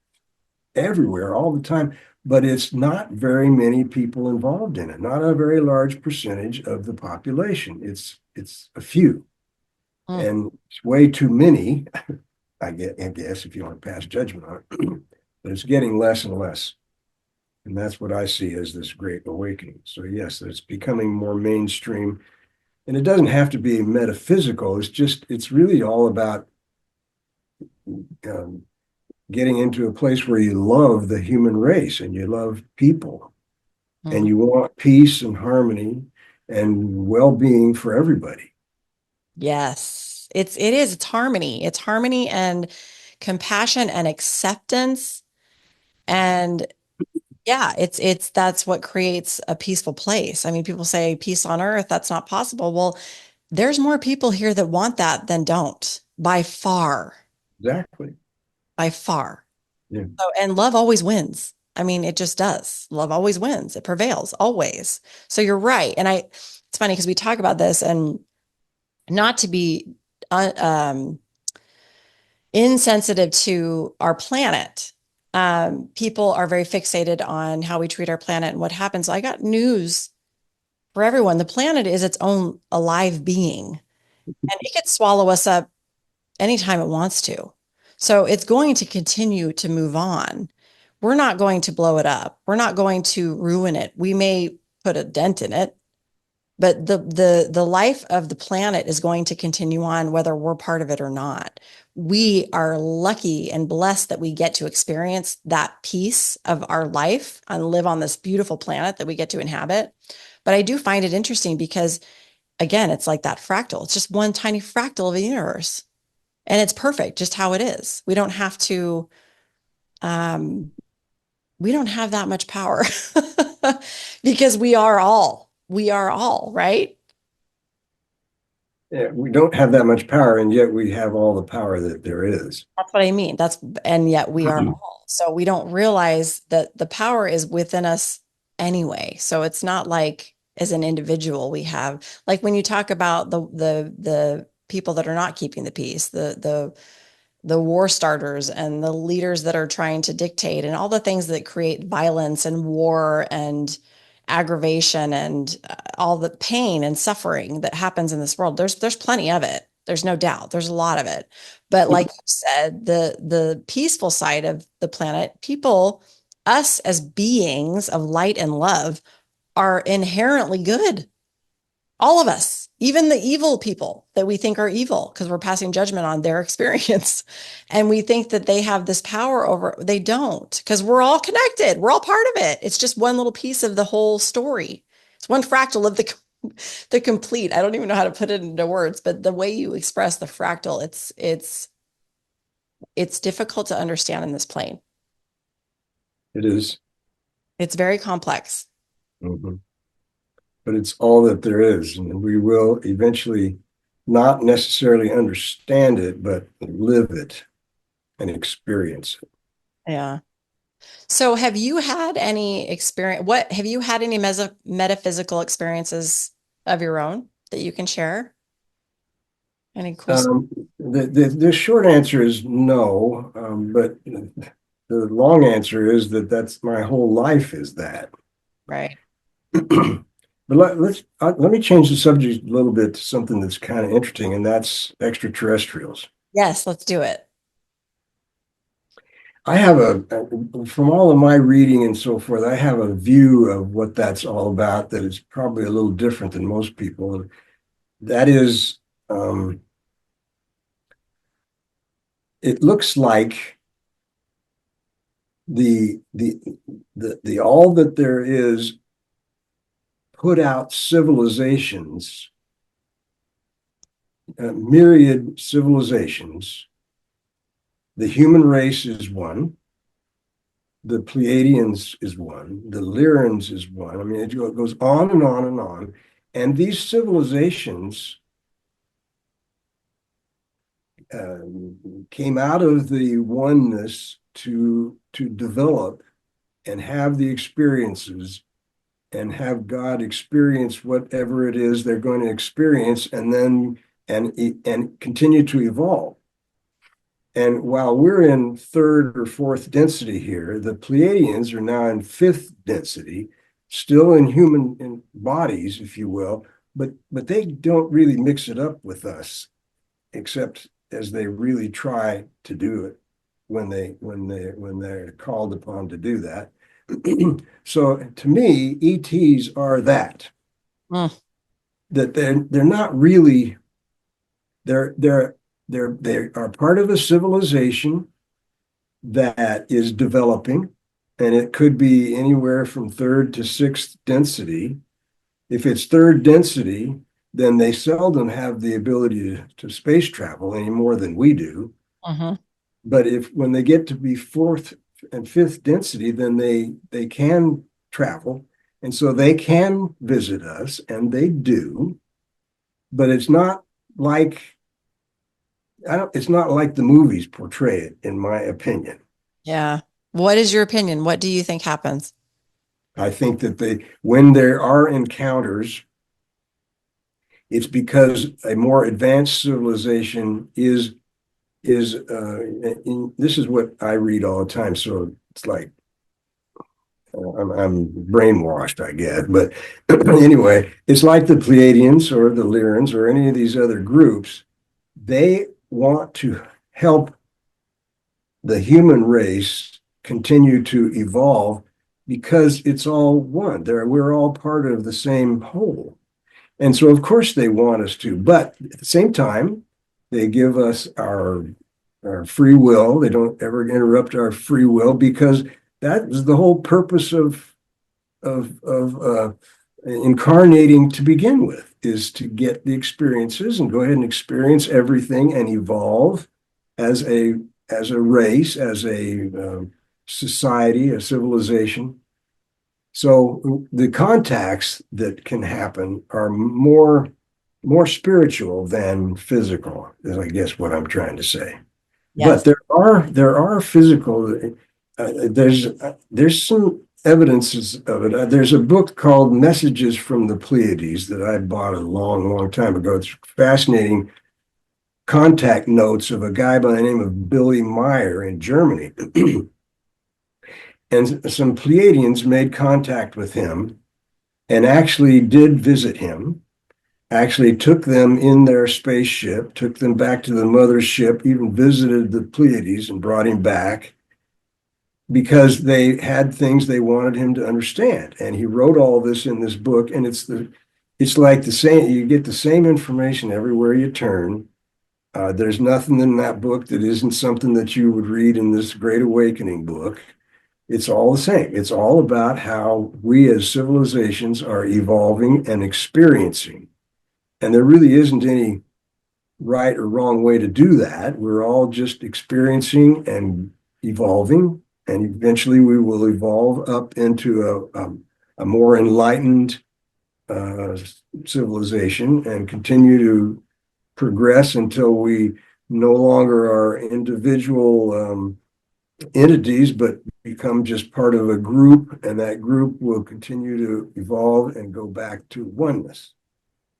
S2: everywhere all the time, but it's not very many people involved in it, not a very large percentage of the population. It's a few,
S1: Mm.
S2: and it's way too many, I guess, if you want to pass judgment on it, but it's getting less and less. And that's what I see as this great awakening. So yes, it's becoming more mainstream. And it doesn't have to be metaphysical. It's really all about um, getting into a place where you love the human race and you love people and
S1: Mhm.
S2: you want peace and harmony and well-being for everybody.
S1: Yes. It's harmony. It's harmony and compassion and acceptance. And yeah, it's that's what creates a peaceful place. I mean, people say peace on earth, that's not possible. Well, there's more people here that want that than don't, by far,
S2: Exactly.
S1: by far.
S2: Yeah.
S1: So, and love always wins. I mean, it just does. Love always wins. It prevails always. So you're right. And it's funny because we talk about this and not to be insensitive to our planet. People are very fixated on how we treat our planet and what happens. I got news for everyone. The planet is its own alive being, and it could swallow us up anytime it wants to. So it's going to continue to move on. We're not going to blow it up. We're not going to ruin it. We may put a dent in it, but the life of the planet is going to continue on whether we're part of it or not. We are lucky and blessed that we get to experience that piece of our life and live on this beautiful planet that we get to inhabit. But I do find it interesting because again, it's like that fractal. It's just one tiny fractal of a universe. And it's perfect just how it is. Um, we don't have that much power because we are all, right?
S2: Yeah, we don't have that much power, and yet we have all the power that there is.
S1: That's what I mean. And yet we are all. So we don't realize that the power is within us anyway. So it's not like as an individual we have, like when you talk about the people that are not keeping the peace, the war starters and the leaders that are trying to dictate and all the things that create violence and war and aggravation and all the pain and suffering that happens in this world. There's plenty of it. There's no doubt. There's a lot of it. But like you said, the peaceful side of the planet, people, us as beings of light and love are inherently good. All of us, even the evil people that we think are evil, because we're passing judgment on their experience. And we think that they have this power over, they don't, because we're all connected. We're all part of it. It's just one little piece of the whole story. It's one fractal of the complete. I don't even know how to put it into words, but the way you express the fractal, it's difficult to understand in this plane.
S2: It is.
S1: It's very complex.
S2: Mhm. But it's all that there is, and we will eventually not necessarily understand it, but live it and experience it.
S1: Yeah. So have you had any experience? What have you had any metaphysical experiences of your own that you can share? Any cool stories?
S2: Um, the short answer is no, but the long answer is that that's my whole life is that.
S1: Right.
S2: But let me change the subject a little bit to something that's kind of interesting, and that's extraterrestrials.
S1: Yes, let's do it.
S2: I have from all of my reading and so forth, I have a view of what that's all about that is probably a little different than most people. That is, um, it looks like the the all that there is put out civilizations, myriad civilizations. The human race is one. The Pleiadians is one. The Lyrans is one. I mean, it goes on and on and on. And these civilizations came out of the oneness to develop and have the experiences and have God experience whatever it is they're going to experience, and then and continue to evolve. And while we're in third or fourth density here, the Pleiadians are now in fifth density, still in human bodies, if you will, but they don't really mix it up with us, except as they really try to do it when they're called upon to do that. So to me, ETs are
S1: Mm,
S2: that they're not really they're They are part of a civilization that is developing, and it could be anywhere from third to sixth density. If it's third density, then they seldom have the ability to space travel any more than we do.
S1: Hmm.
S2: But if when they get to be fourth and fifth density, then they can travel, and so they can visit us, and they do. But it's not like I don't. It's not like the movies portray it, in my opinion.
S1: Yeah. What is your opinion? What do you think happens?
S2: I think that when there are encounters, it's because a more advanced civilization this is what I read all the time. So it's like I'm brainwashed, I guess. But anyway, it's like the Pleiadians or the Lyrans or any of these other groups. They want to help the human race continue to evolve because it's all one. We're all part of the same whole. And so, of course, they want us to, but at the same time, they give us our free will. They don't ever interrupt our free will because that is the whole purpose of incarnating to begin with, is to get the experiences and go ahead and experience everything and evolve as a race, as a society, a civilization. So the contacts that can happen are more spiritual than physical, is I guess what I'm trying to say. But
S1: Yes.
S2: there are physical. There's some evidences of it. There's a book called Messages from the Pleiades that I bought a long time ago. It's fascinating contact notes of a guy by the name of Billy Meyer in Germany. And some Pleiadians made contact with him and actually did visit him, actually took them in their spaceship, took them back to the mothership, even visited the Pleiades and brought him back because they had things they wanted him to understand. And he wrote all this in this book, and it's like the same, you get the same information everywhere you turn. There's nothing in that book that isn't something that you would read in this Great Awakening book. It's all the same. It's all about how we as civilizations are evolving and experiencing. And there really isn't any right or wrong way to do that. We're all just experiencing and evolving. And eventually we will evolve up into a more enlightened uh, civilization and continue to progress until we no longer are individual entities, but become just part of a group, and that group will continue to evolve and go back to oneness.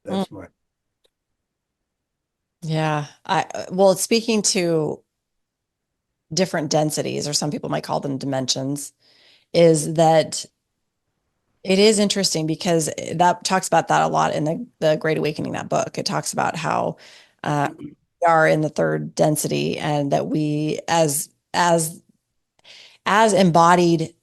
S1: Mm,
S2: That's my.
S1: yeah. Well, it's speaking to different densities, or some people might call them dimensions, is that it is interesting because that talks about that a lot in the Great Awakening, that book. It talks about how uh, we are in the third density and that we as embodied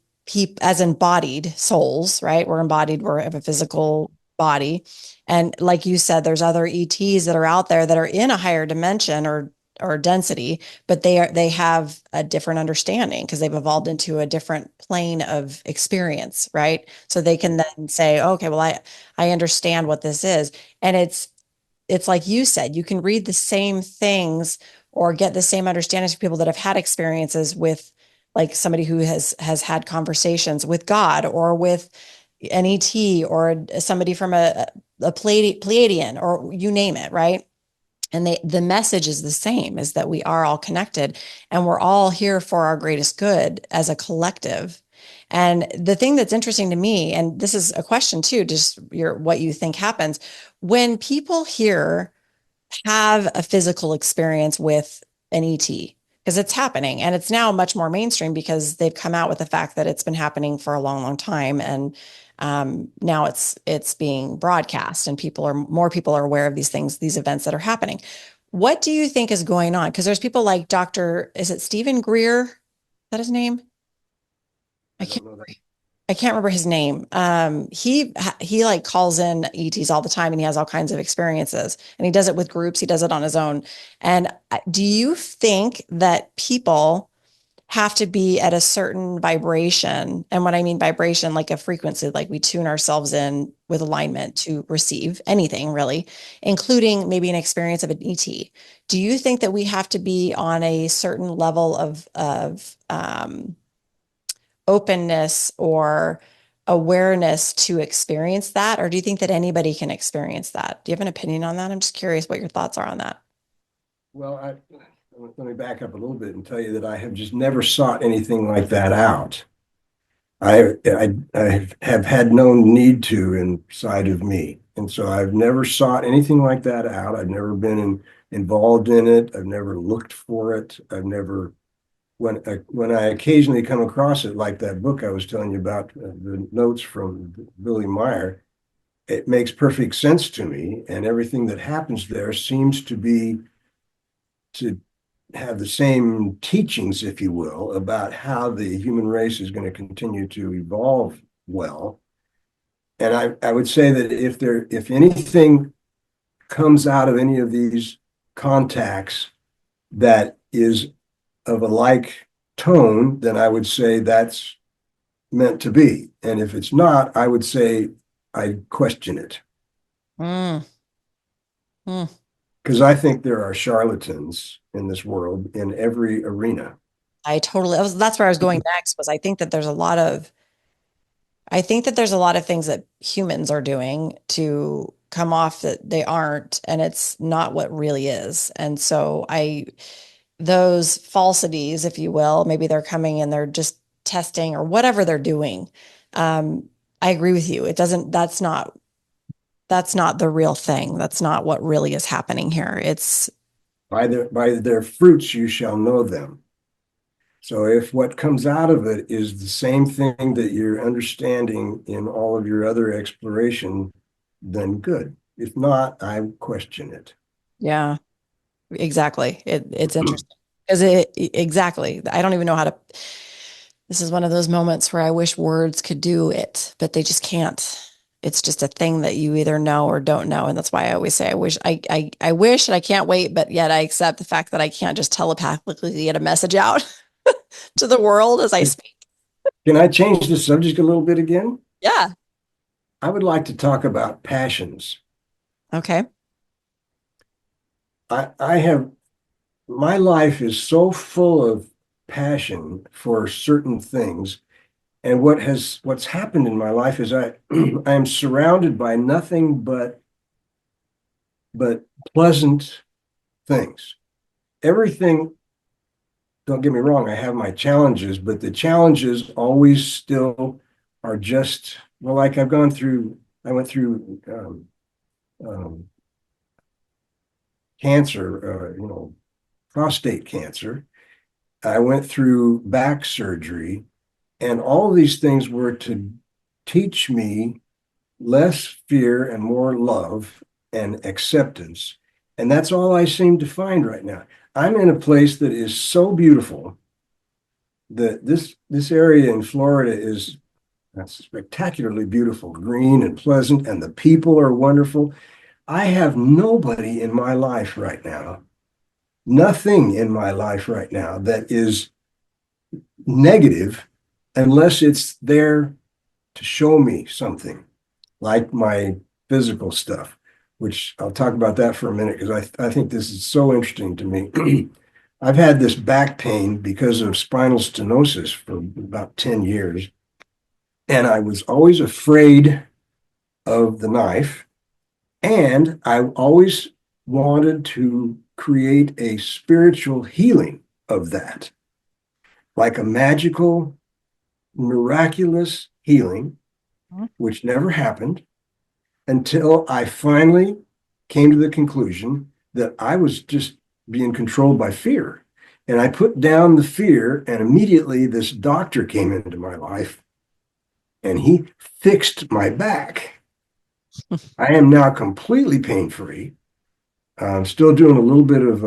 S1: as embodied souls, right? We're embodied, we have a physical body. And like you said, there's other ETs that are out there that are in a higher dimension or density, but they have a different understanding because they've evolved into a different plane of experience, right? So they can then say, okay, well, I understand what this is. And it's like you said, you can read the same things or get the same understandings from people that have had experiences with, like somebody who has had conversations with God or with an ET or somebody from a Pleiadian or you name it, right? And the message is the same, is that we are all connected and we're all here for our greatest good as a collective. And the thing that's interesting to me, and this is a question too, just what you think happens when people here have a physical experience with an ET, because it's happening and it's now much more mainstream because they've come out with the fact that it's been happening for a long time. And now it's being broadcast and more people are aware of these things, these events that are happening. What do you think is going on? Because there's people like Dr. Is it Stephen Greer? Is that his name? I
S2: I
S1: can't
S2: don't know that.
S1: remember. I can't remember his name. He like calls in ETs all the time and he has all kinds of experiences and he does it with groups, he does it on his own. And do you think that people have to be at a certain vibration? And what I mean vibration, like a frequency, like we tune ourselves in with alignment to receive anything really, including maybe an experience of an ET. Do you think that we have to be on a certain level of openness or awareness to experience that? Or do you think that anybody can experience that? Do you have an opinion on that? I'm just curious what your thoughts are on that.
S2: Well, let me back up a little bit and tell you that I have just never sought anything like that out. I have had no need to inside of me. And so I've never sought anything like that out. I've never involved in it. I've never looked for it. I've never, when I occasionally come across it, like that book I was telling you about, the notes from Billy Meyer, it makes perfect sense to me. And everything that happens there seems to be to have the same teachings, if you will, about how the human race is going to continue to evolve well. And I would say that if anything comes out of any of these contacts that is of a like tone, then I would say that's meant to be. And if it's not, I would say I question it.
S1: Mm, mm.
S2: Because I think there are charlatans in this world in every arena.
S1: That's where I was going next was I think that there's a lot of things that humans are doing to come off that they aren't, and it's not what really is. And so those falsities, if you will, maybe they're coming and they're just testing or whatever they're doing. Um, I agree with you. That's not the real thing. That's not what really is happening here. It's
S2: By their fruits you shall know them. So if what comes out of it is the same thing that you're understanding in all of your other exploration, then good. If not, I question it.
S1: yeah, exactly. It's interesting because exactly. I don't even know how to. This is one of those moments where I wish words could do it, but they just can't. It's just a thing that you either know or don't know. And that's why I always say I wish and I can't wait, but yet I accept the fact that I can't just telepathically get a message out to the world as I speak.
S2: Can I change the subject a little bit again?
S1: Yeah.
S2: I would like to talk about passions.
S1: Okay.
S2: I have my life is so full of passion for certain things. And what's happened in my life is I am surrounded by nothing but pleasant things. Everything, don't get me wrong, I have my challenges, but the challenges always still are just, well, like I went through um, cancer, prostate cancer. I went through back surgery, and all of these things were to teach me less fear and more love and acceptance. And that's all I seem to find right now. I'm in a place that is so beautiful that this area in Florida is spectacularly beautiful, green and pleasant, and the people are wonderful. I have nobody in my life right now, nothing in my life right now that is negative unless it's there to show me something, like my physical stuff, which I'll talk about that for a minute because I think this is so interesting to me. I've had this back pain because of spinal stenosis for about 10 years. And I was always afraid of the knife. And I always wanted to create a spiritual healing of that, like a magical, miraculous healing, which never happened until I finally came to the conclusion that I was just being controlled by fear. And I put down the fear, and immediately this doctor came into my life and he fixed my back. I am now completely pain free. I'm still doing a little bit of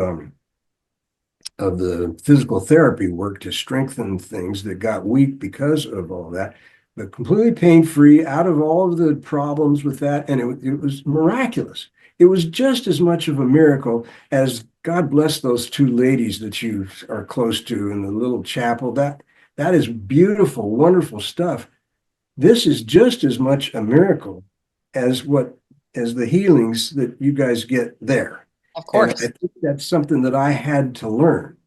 S2: the physical therapy work to strengthen things that got weak because of all that. but completely pain-free, out of all of the problems with that, and it was miraculous. It was just as much of a miracle as God bless those two ladies that you are close to in the little chapel. That is beautiful, wonderful stuff. This is just as much a miracle as what as the healings that you guys get there.
S1: Of
S2: And I
S1: course.
S2: think that's something that I had to learn.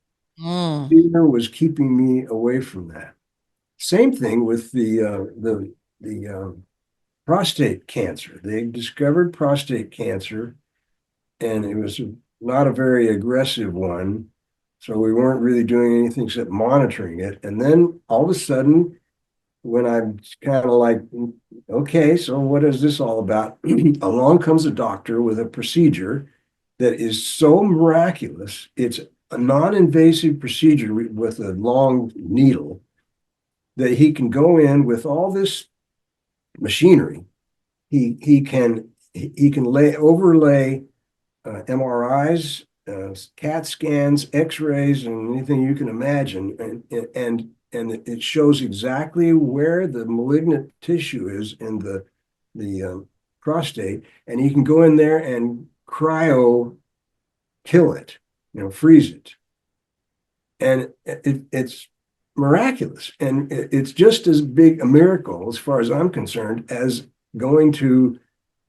S1: Mm,
S2: Fear was keeping me away from that. Same thing with the prostate cancer. They discovered prostate cancer, and it was not a very aggressive one. So we weren't really doing anything except monitoring it. And then all of a sudden, when I'm kind of like, okay, so what is this all about? Along comes a doctor with a procedure that is so miraculous. It's a non-invasive procedure with a long needle that he can go in with all this machinery. He can lay overlay MRIs, CAT scans, X-rays, and anything you can imagine, and it shows exactly where the malignant tissue is in the prostate, and you can go in there and cryo kill it, freeze it, and it's miraculous, and it's just as big a miracle as far as I'm concerned as going to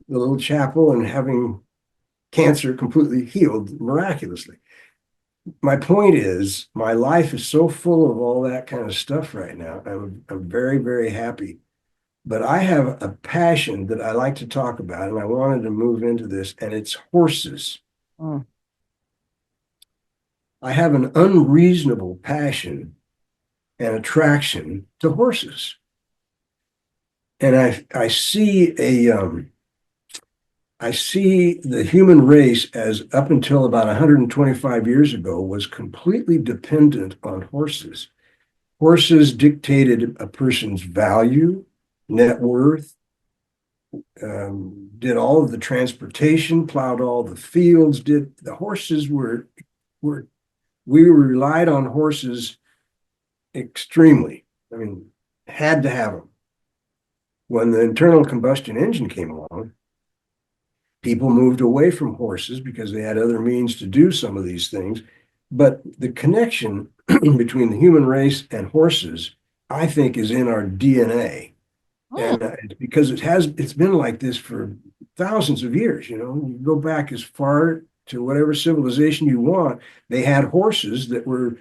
S2: the little chapel and having cancer completely healed miraculously. My point is, my life is so full of all that kind of stuff right now. I'm very, very happy. But I have a passion that I like to talk about, and I wanted to move into this, and it's horses.
S1: mm.
S2: I have an unreasonable passion and attraction to horses. And I see the human race as up until about 125 years ago was completely dependent on horses. Horses dictated a person's value, net worth, did all of the transportation, plowed all the fields, did the horses were we relied on horses extremely. I mean, had to have them. When the internal combustion engine came along, people moved away from horses because they had other means to do some of these things. But the connection between the human race and horses, I think, is in our DNA.
S1: Mm.
S2: And because it's been like this for thousands of years. You go back as far to whatever civilization you want, they had horses that were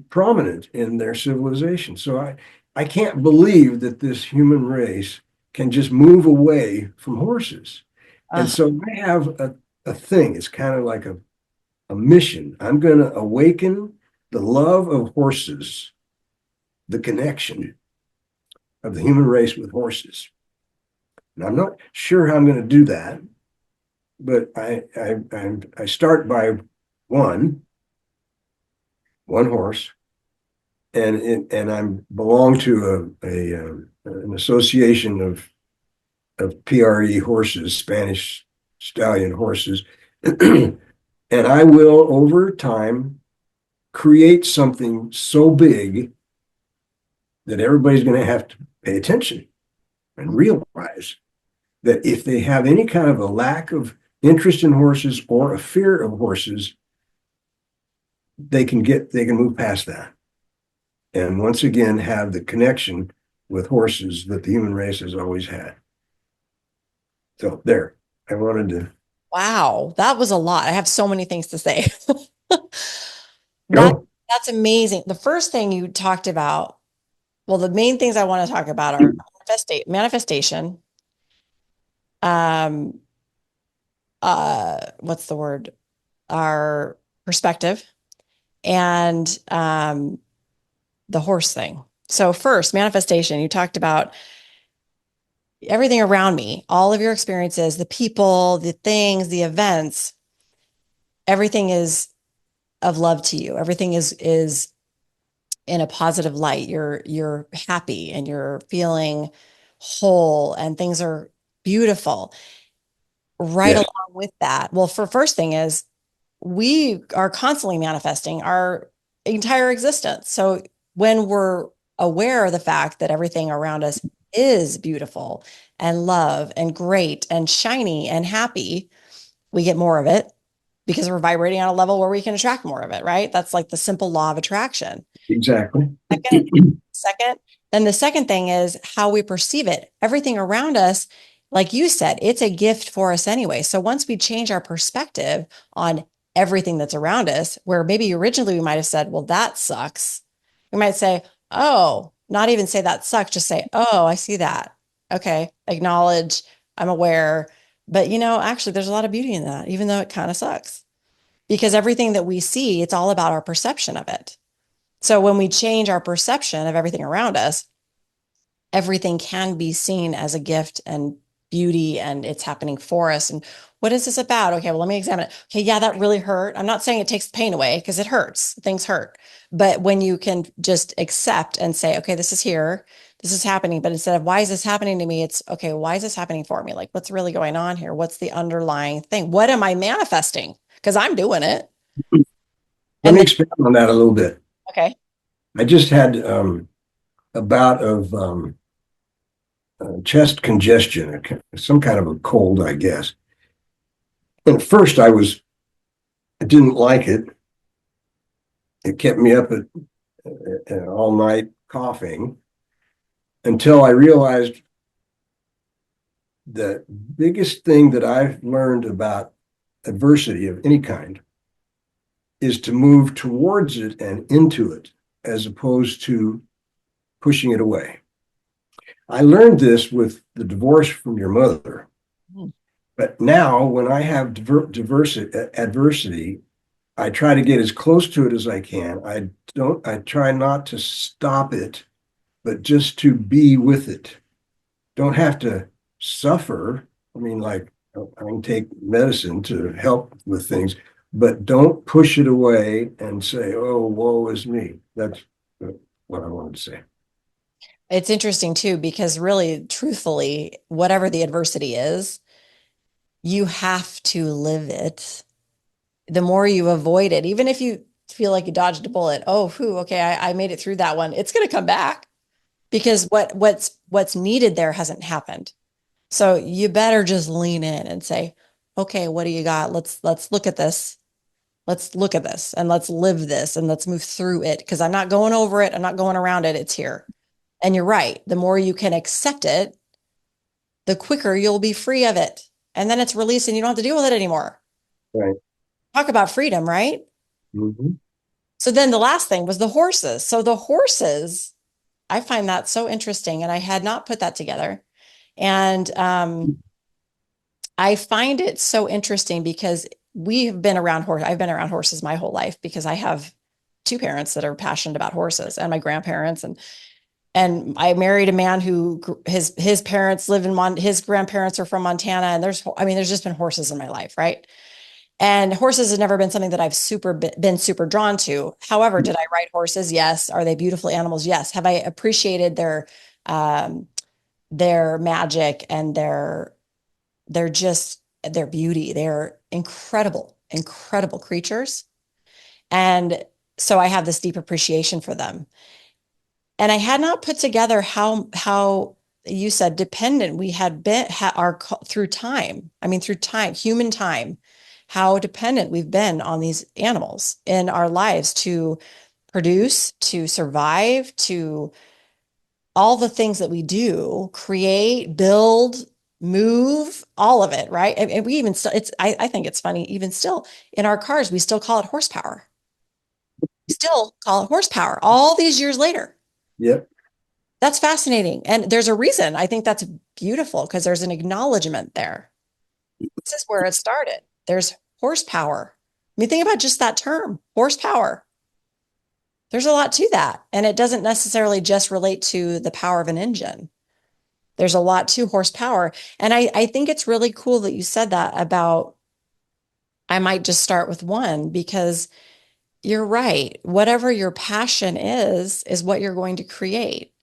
S2: prominent in their civilization. So I can't believe that this human race can just move away from horses. And
S1: Uh,
S2: so I have a thing. It's kind of like a mission. I'm going to awaken the love of horses, the connection of the human race with horses. And I'm not sure how I'm going to do that, but I start by one horse, and I belong to an association of PRE horses, Spanish stallion horses, and I will over time create something so big that everybody's going to have to pay attention and realize that if they have any kind of a lack of interest in horses or a fear of horses, they can move past that. And once again, have the connection with horses that the human race has always had. So there, I wanted to
S1: wow, that was a lot. I have so many things to say. That
S2: go.
S1: that's amazing. The first thing you talked about, well, the main things I want to talk about are manifestation, um, what's the word? Our perspective and the horse thing. So first, manifestation, you talked about everything around me, all of your experiences, the people, the things, the events, everything is of love to you. Everything is in a positive light. You're happy and you're feeling whole and things are beautiful. Right
S2: Yes,
S1: along with that. Well, for first thing is we are constantly manifesting our entire existence. So when we're aware of the fact that everything around us is beautiful and love and great and shiny and happy, we get more of it because we're vibrating on a level where we can attract more of it, right? That's like the simple law of attraction.
S2: Exactly.
S1: Second, second, then the second thing is how we perceive it. Everything around us, like you said, it's a gift for us anyway. So once we change our perspective on everything that's around us, where maybe originally we might have said, well, that sucks. We might say, oh, not even say that sucks, just say, oh, I see that. Okay. Acknowledge, I'm aware. But actually, there's a lot of beauty in that, even though it kind of sucks. Because everything that we see, it's all about our perception of it. So when we change our perception of everything around us, everything can be seen as a gift and beauty, and it's happening for us. And what is this about? Okay, well, let me examine it. Okay, yeah, that really hurt. I'm not saying it takes the pain away because it hurts. Things hurt. But when you can just accept and say, okay, this is here, this is happening, but instead of why is this happening to me, it's okay, why is this happening for me? Like, what's really going on here? What's the underlying thing? What am I manifesting? Because I'm doing it.
S2: Let
S1: And
S2: me
S1: then,
S2: expand on that a little bit.
S1: okay.
S2: I just had a bout of chest congestion, some kind of a cold, I guess. And at first, I didn't like it. It kept me up all night coughing until I realized the biggest thing that I've learned about adversity of any kind is to move towards it and into it as opposed to pushing it away. I learned this with the divorce from your mother. But now, when I have adversity, I try to get as close to it as I can. I try not to stop it, but just to be with it. Don't have to suffer. I mean, like, I can take medicine to help with things, but don't push it away and say, oh, woe is me. That's what I wanted to say.
S1: It's interesting too, because really, truthfully, whatever the adversity is, you have to live it. The more you avoid it, even if you feel like you dodged a bullet, oh, whew, okay, I made it through that one. It's going to come back because what's needed there hasn't happened. So you better just lean in and say, okay, what do you got? Let's look at this. Let's look at this and let's live this and let's move through it because I'm not going over it. I'm not going around it. It's here. And you're right. The more you can accept it, the quicker you'll be free of it. And then it's released and you don't have to deal with it anymore.
S2: Right.
S1: Talk about freedom, right?
S2: Mm-hmm.
S1: So then the last thing was the horses. So the horses, I find that so interesting. And I had not put that together. And I find it so interesting because we've been around horses. I've been around horses my whole life because I have two parents that are passionate about horses and my grandparents and I married a man who his parents live in his grandparents are from Montana and there's just been horses in my life, right? And horses have never been something that I've been super drawn to. However, did I ride horses? Yes. Are they beautiful animals? Yes. Have I appreciated um, their magic and their beauty? They're incredible, incredible creatures. And so I have this deep appreciation for them. And I had not put together how you said dependent we had been through time. I mean, through time, human time, how dependent we've been on these animals in our lives to produce, to survive, to all the things that we do, create, build, move, all of it, right? And we even still, I think it's funny, even still in our cars, we still call it horsepower. We still call it horsepower all these years later.
S2: Yep.
S1: That's fascinating. And there's a reason. I think that's beautiful because there's an acknowledgement there. This is where it started. There's horsepower. I mean, think about just that term, horsepower. There's a lot to that. And it doesn't necessarily just relate to the power of an engine. There's a lot to horsepower. And I think it's really cool that you said that about I might just start with one because you're right. Whatever your passion is what you're going to create.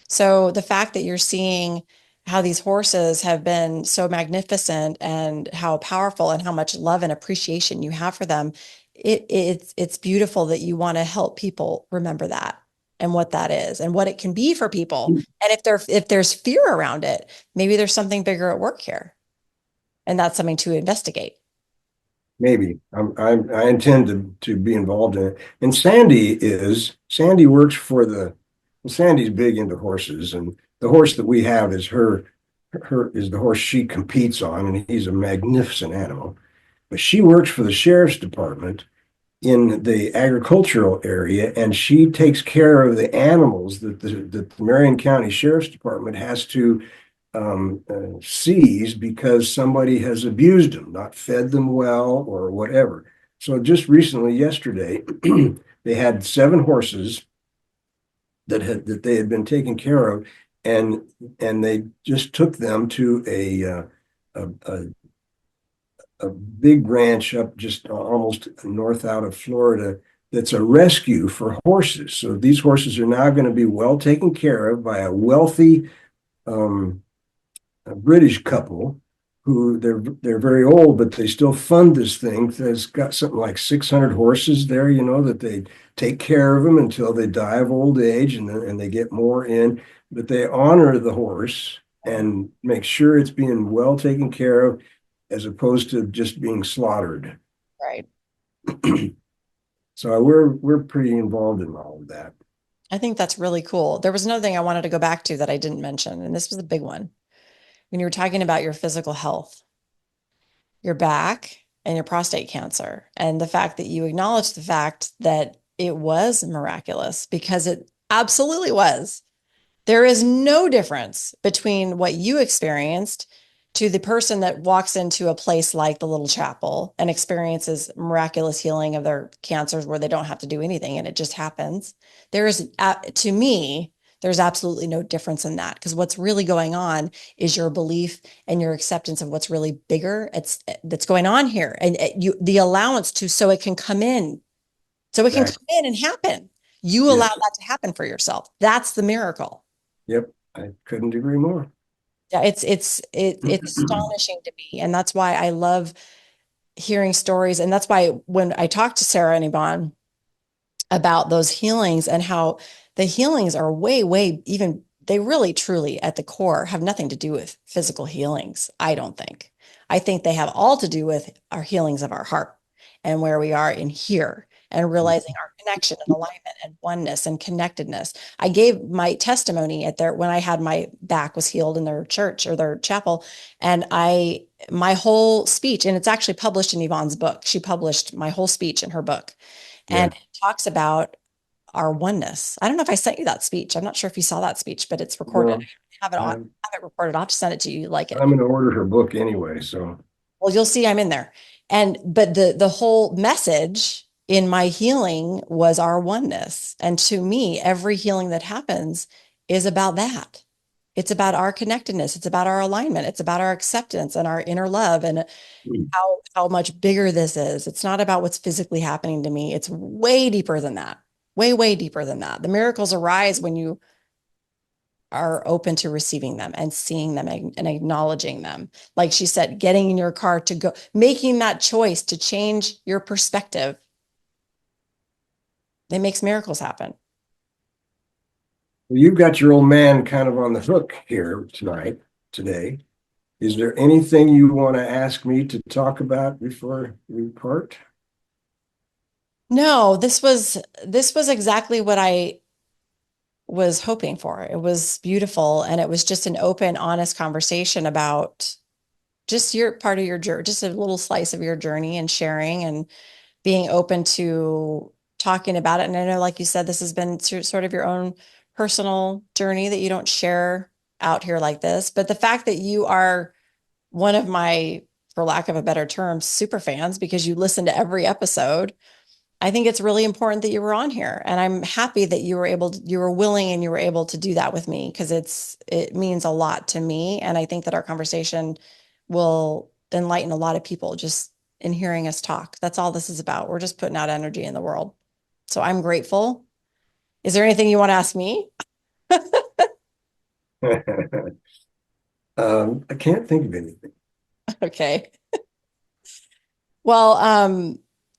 S1: So the fact that you're seeing how these horses have been so magnificent and how powerful and how much love and appreciation you have for them, it's beautiful that you want to help people remember that. and what that is and what it can be for people. And if there's fear around it, maybe there's something bigger at work here. And that's something to investigate.
S2: Maybe I intend to be involved in it. And Sandy works for well, Sandy's big into horses, and the horse that we have is her is the horse she competes on, and he's a magnificent animal. But she works for the sheriff's department in the agricultural area, and she takes care of the animals that the Marion County Sheriff's Department has to seize because somebody has abused them, not fed them well, or whatever. So just recently, yesterday, they had 7 horses that they had been taken care of, and they just took them to a a big ranch up just almost north out of Florida that's a rescue for horses. So these horses are now going to be well taken care of by a wealthy um, a British couple who they're very old, but they still fund this thing that's got something like 600 horses there, that they take care of them until they die of old age, and they get more in, but they honor the horse and make sure it's being well taken care of as opposed to just being slaughtered.
S1: Right.
S2: So we're pretty involved in all of that.
S1: I think that's really cool. There was another thing I wanted to go back to that I didn't mention, and this was a big one. When you were talking about your physical health, your back and your prostate cancer, and the fact that you acknowledged the fact that it was miraculous because it absolutely was. There is no difference between what you experienced to the person that walks into a place like the little chapel and experiences miraculous healing of their cancers where they don't have to do anything and it just happens. There is, to me, there's absolutely no difference in that because what's really going on is your belief and your acceptance of what's really bigger. That's going on here, and the allowance to so it can come in, so it can come
S2: Exactly.
S1: in and happen. You allow
S2: Yes.
S1: that to happen for yourself. That's the miracle.
S2: Yep. I couldn't agree more.
S1: Yeah, it's astonishing to me, and that's why I love hearing stories, and that's why when I talk to Sarah and Yvonne about those healings and how the healings are way even they really truly at the core have nothing to do with physical healings. I don't think. I think they have all to do with our healings of our heart and where we are in here and realizing our connection and alignment and oneness and connectedness. I gave my testimony at their when I had my back was healed in their church or their chapel, and my whole speech, and it's actually published in Yvonne's book. She published my whole speech in her book, and
S2: Yeah.
S1: it talks about our oneness. I don't know if I sent you that speech. I'm not sure if you saw that speech, but it's recorded.
S2: Well,
S1: I
S2: I'm
S1: have it recorded. I'll have to send it to you. You like it.
S2: I'm going to order her book anyway. So
S1: Well, you'll see I'm in there. And but the whole message in my healing was our oneness. And to me, every healing that happens is about that. It's about our connectedness. It's about our alignment. It's about our acceptance and our inner love and how much bigger this is. It's not about what's physically happening to me. It's way deeper than that. Way deeper than that. The miracles arise when you are open to receiving them and seeing them and acknowledging them. Like she said, getting in your car to go, making that choice to change your perspective, it makes miracles happen.
S2: you've got your old man kind of on the hook here today. Is there anything you want to ask me to talk about before we part?
S1: No, this was exactly what I was hoping for. It was beautiful and it was just an open, honest conversation about just your part of your journey, just a little slice of your journey and sharing and being open to talking about it. And I know, like you said, this has been sort of your own personal journey that you don't share out here like this. But the fact that you are one of my, for lack of a better term, super fans because you listen to every episode, I think it's really important that you were on here. And I'm happy that you were willing and you were able to do that with me because it means a lot to me. And I think that our conversation will enlighten a lot of people just in hearing us talk. That's all this is about. We're just putting out energy in the world. So I'm grateful. Is there anything you want to ask me?
S2: I can't think of anything.
S1: Okay. Well,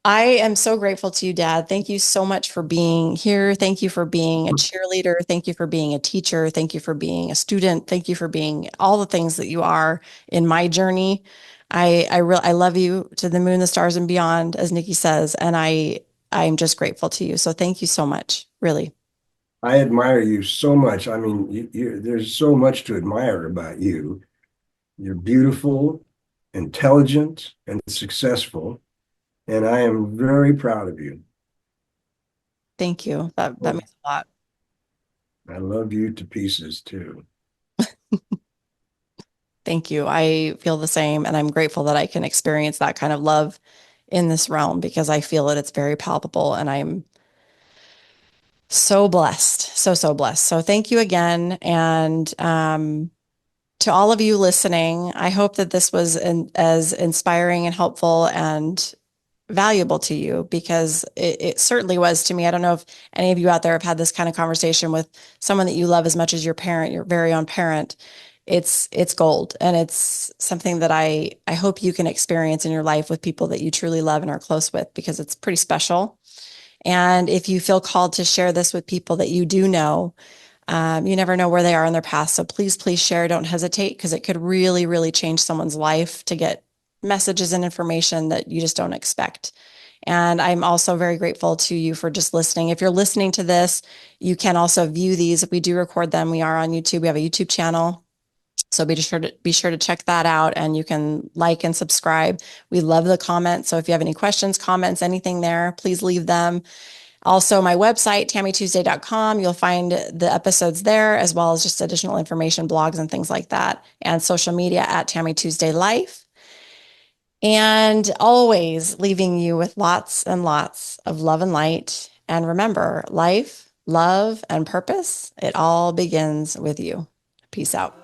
S1: I am so grateful to you, Dad. Thank you so much for being here. Thank you for being a cheerleader. Thank you for being a teacher. Thank you for being a student. Thank you for being all the things that you are in my journey. I love you to the moon, the stars, and beyond, as Nikki says, and I'm just grateful to you. So thank you so much, really.
S2: I admire you so much. I mean, there's so much to admire about you. You're beautiful, intelligent, and successful, and I am very proud of you.
S1: Thank you. That
S2: Oh,
S1: means a lot.
S2: I love you to pieces too.
S1: Thank you. I feel the same, and I'm grateful that I can experience that kind of love in this realm because I feel it. It's very palpable, and I'm so blessed. So blessed. So thank you again. And to all of you listening, I hope that this was as inspiring and helpful and valuable to you because it certainly was to me. I don't know if any of you out there have had this kind of conversation with someone that you love as much as your parent, your very own parent. It's gold, and it's something that I hope you can experience in your life with people that you truly love and are close with because it's pretty special. And if you feel called to share this with people that you do know, you never know where they are in their past. So please share. Don't hesitate because it could really change someone's life to get messages and information that you just don't expect. And I'm also very grateful to you for just listening. If you're listening to this, you can also view these. We do record them. We are on YouTube. We have a YouTube channel. So be sure to check that out and you can like and subscribe. We love the comments. So if you have any questions, comments, anything there, please leave them. Also, my website, tammytuesday.com, you'll find the episodes there, as well as just additional information, blogs, and things like that, and social media at Tammy Tuesday Life. And always leaving you with lots and lots of love and light. And remember, life, love, and purpose, it all begins with you. Peace out.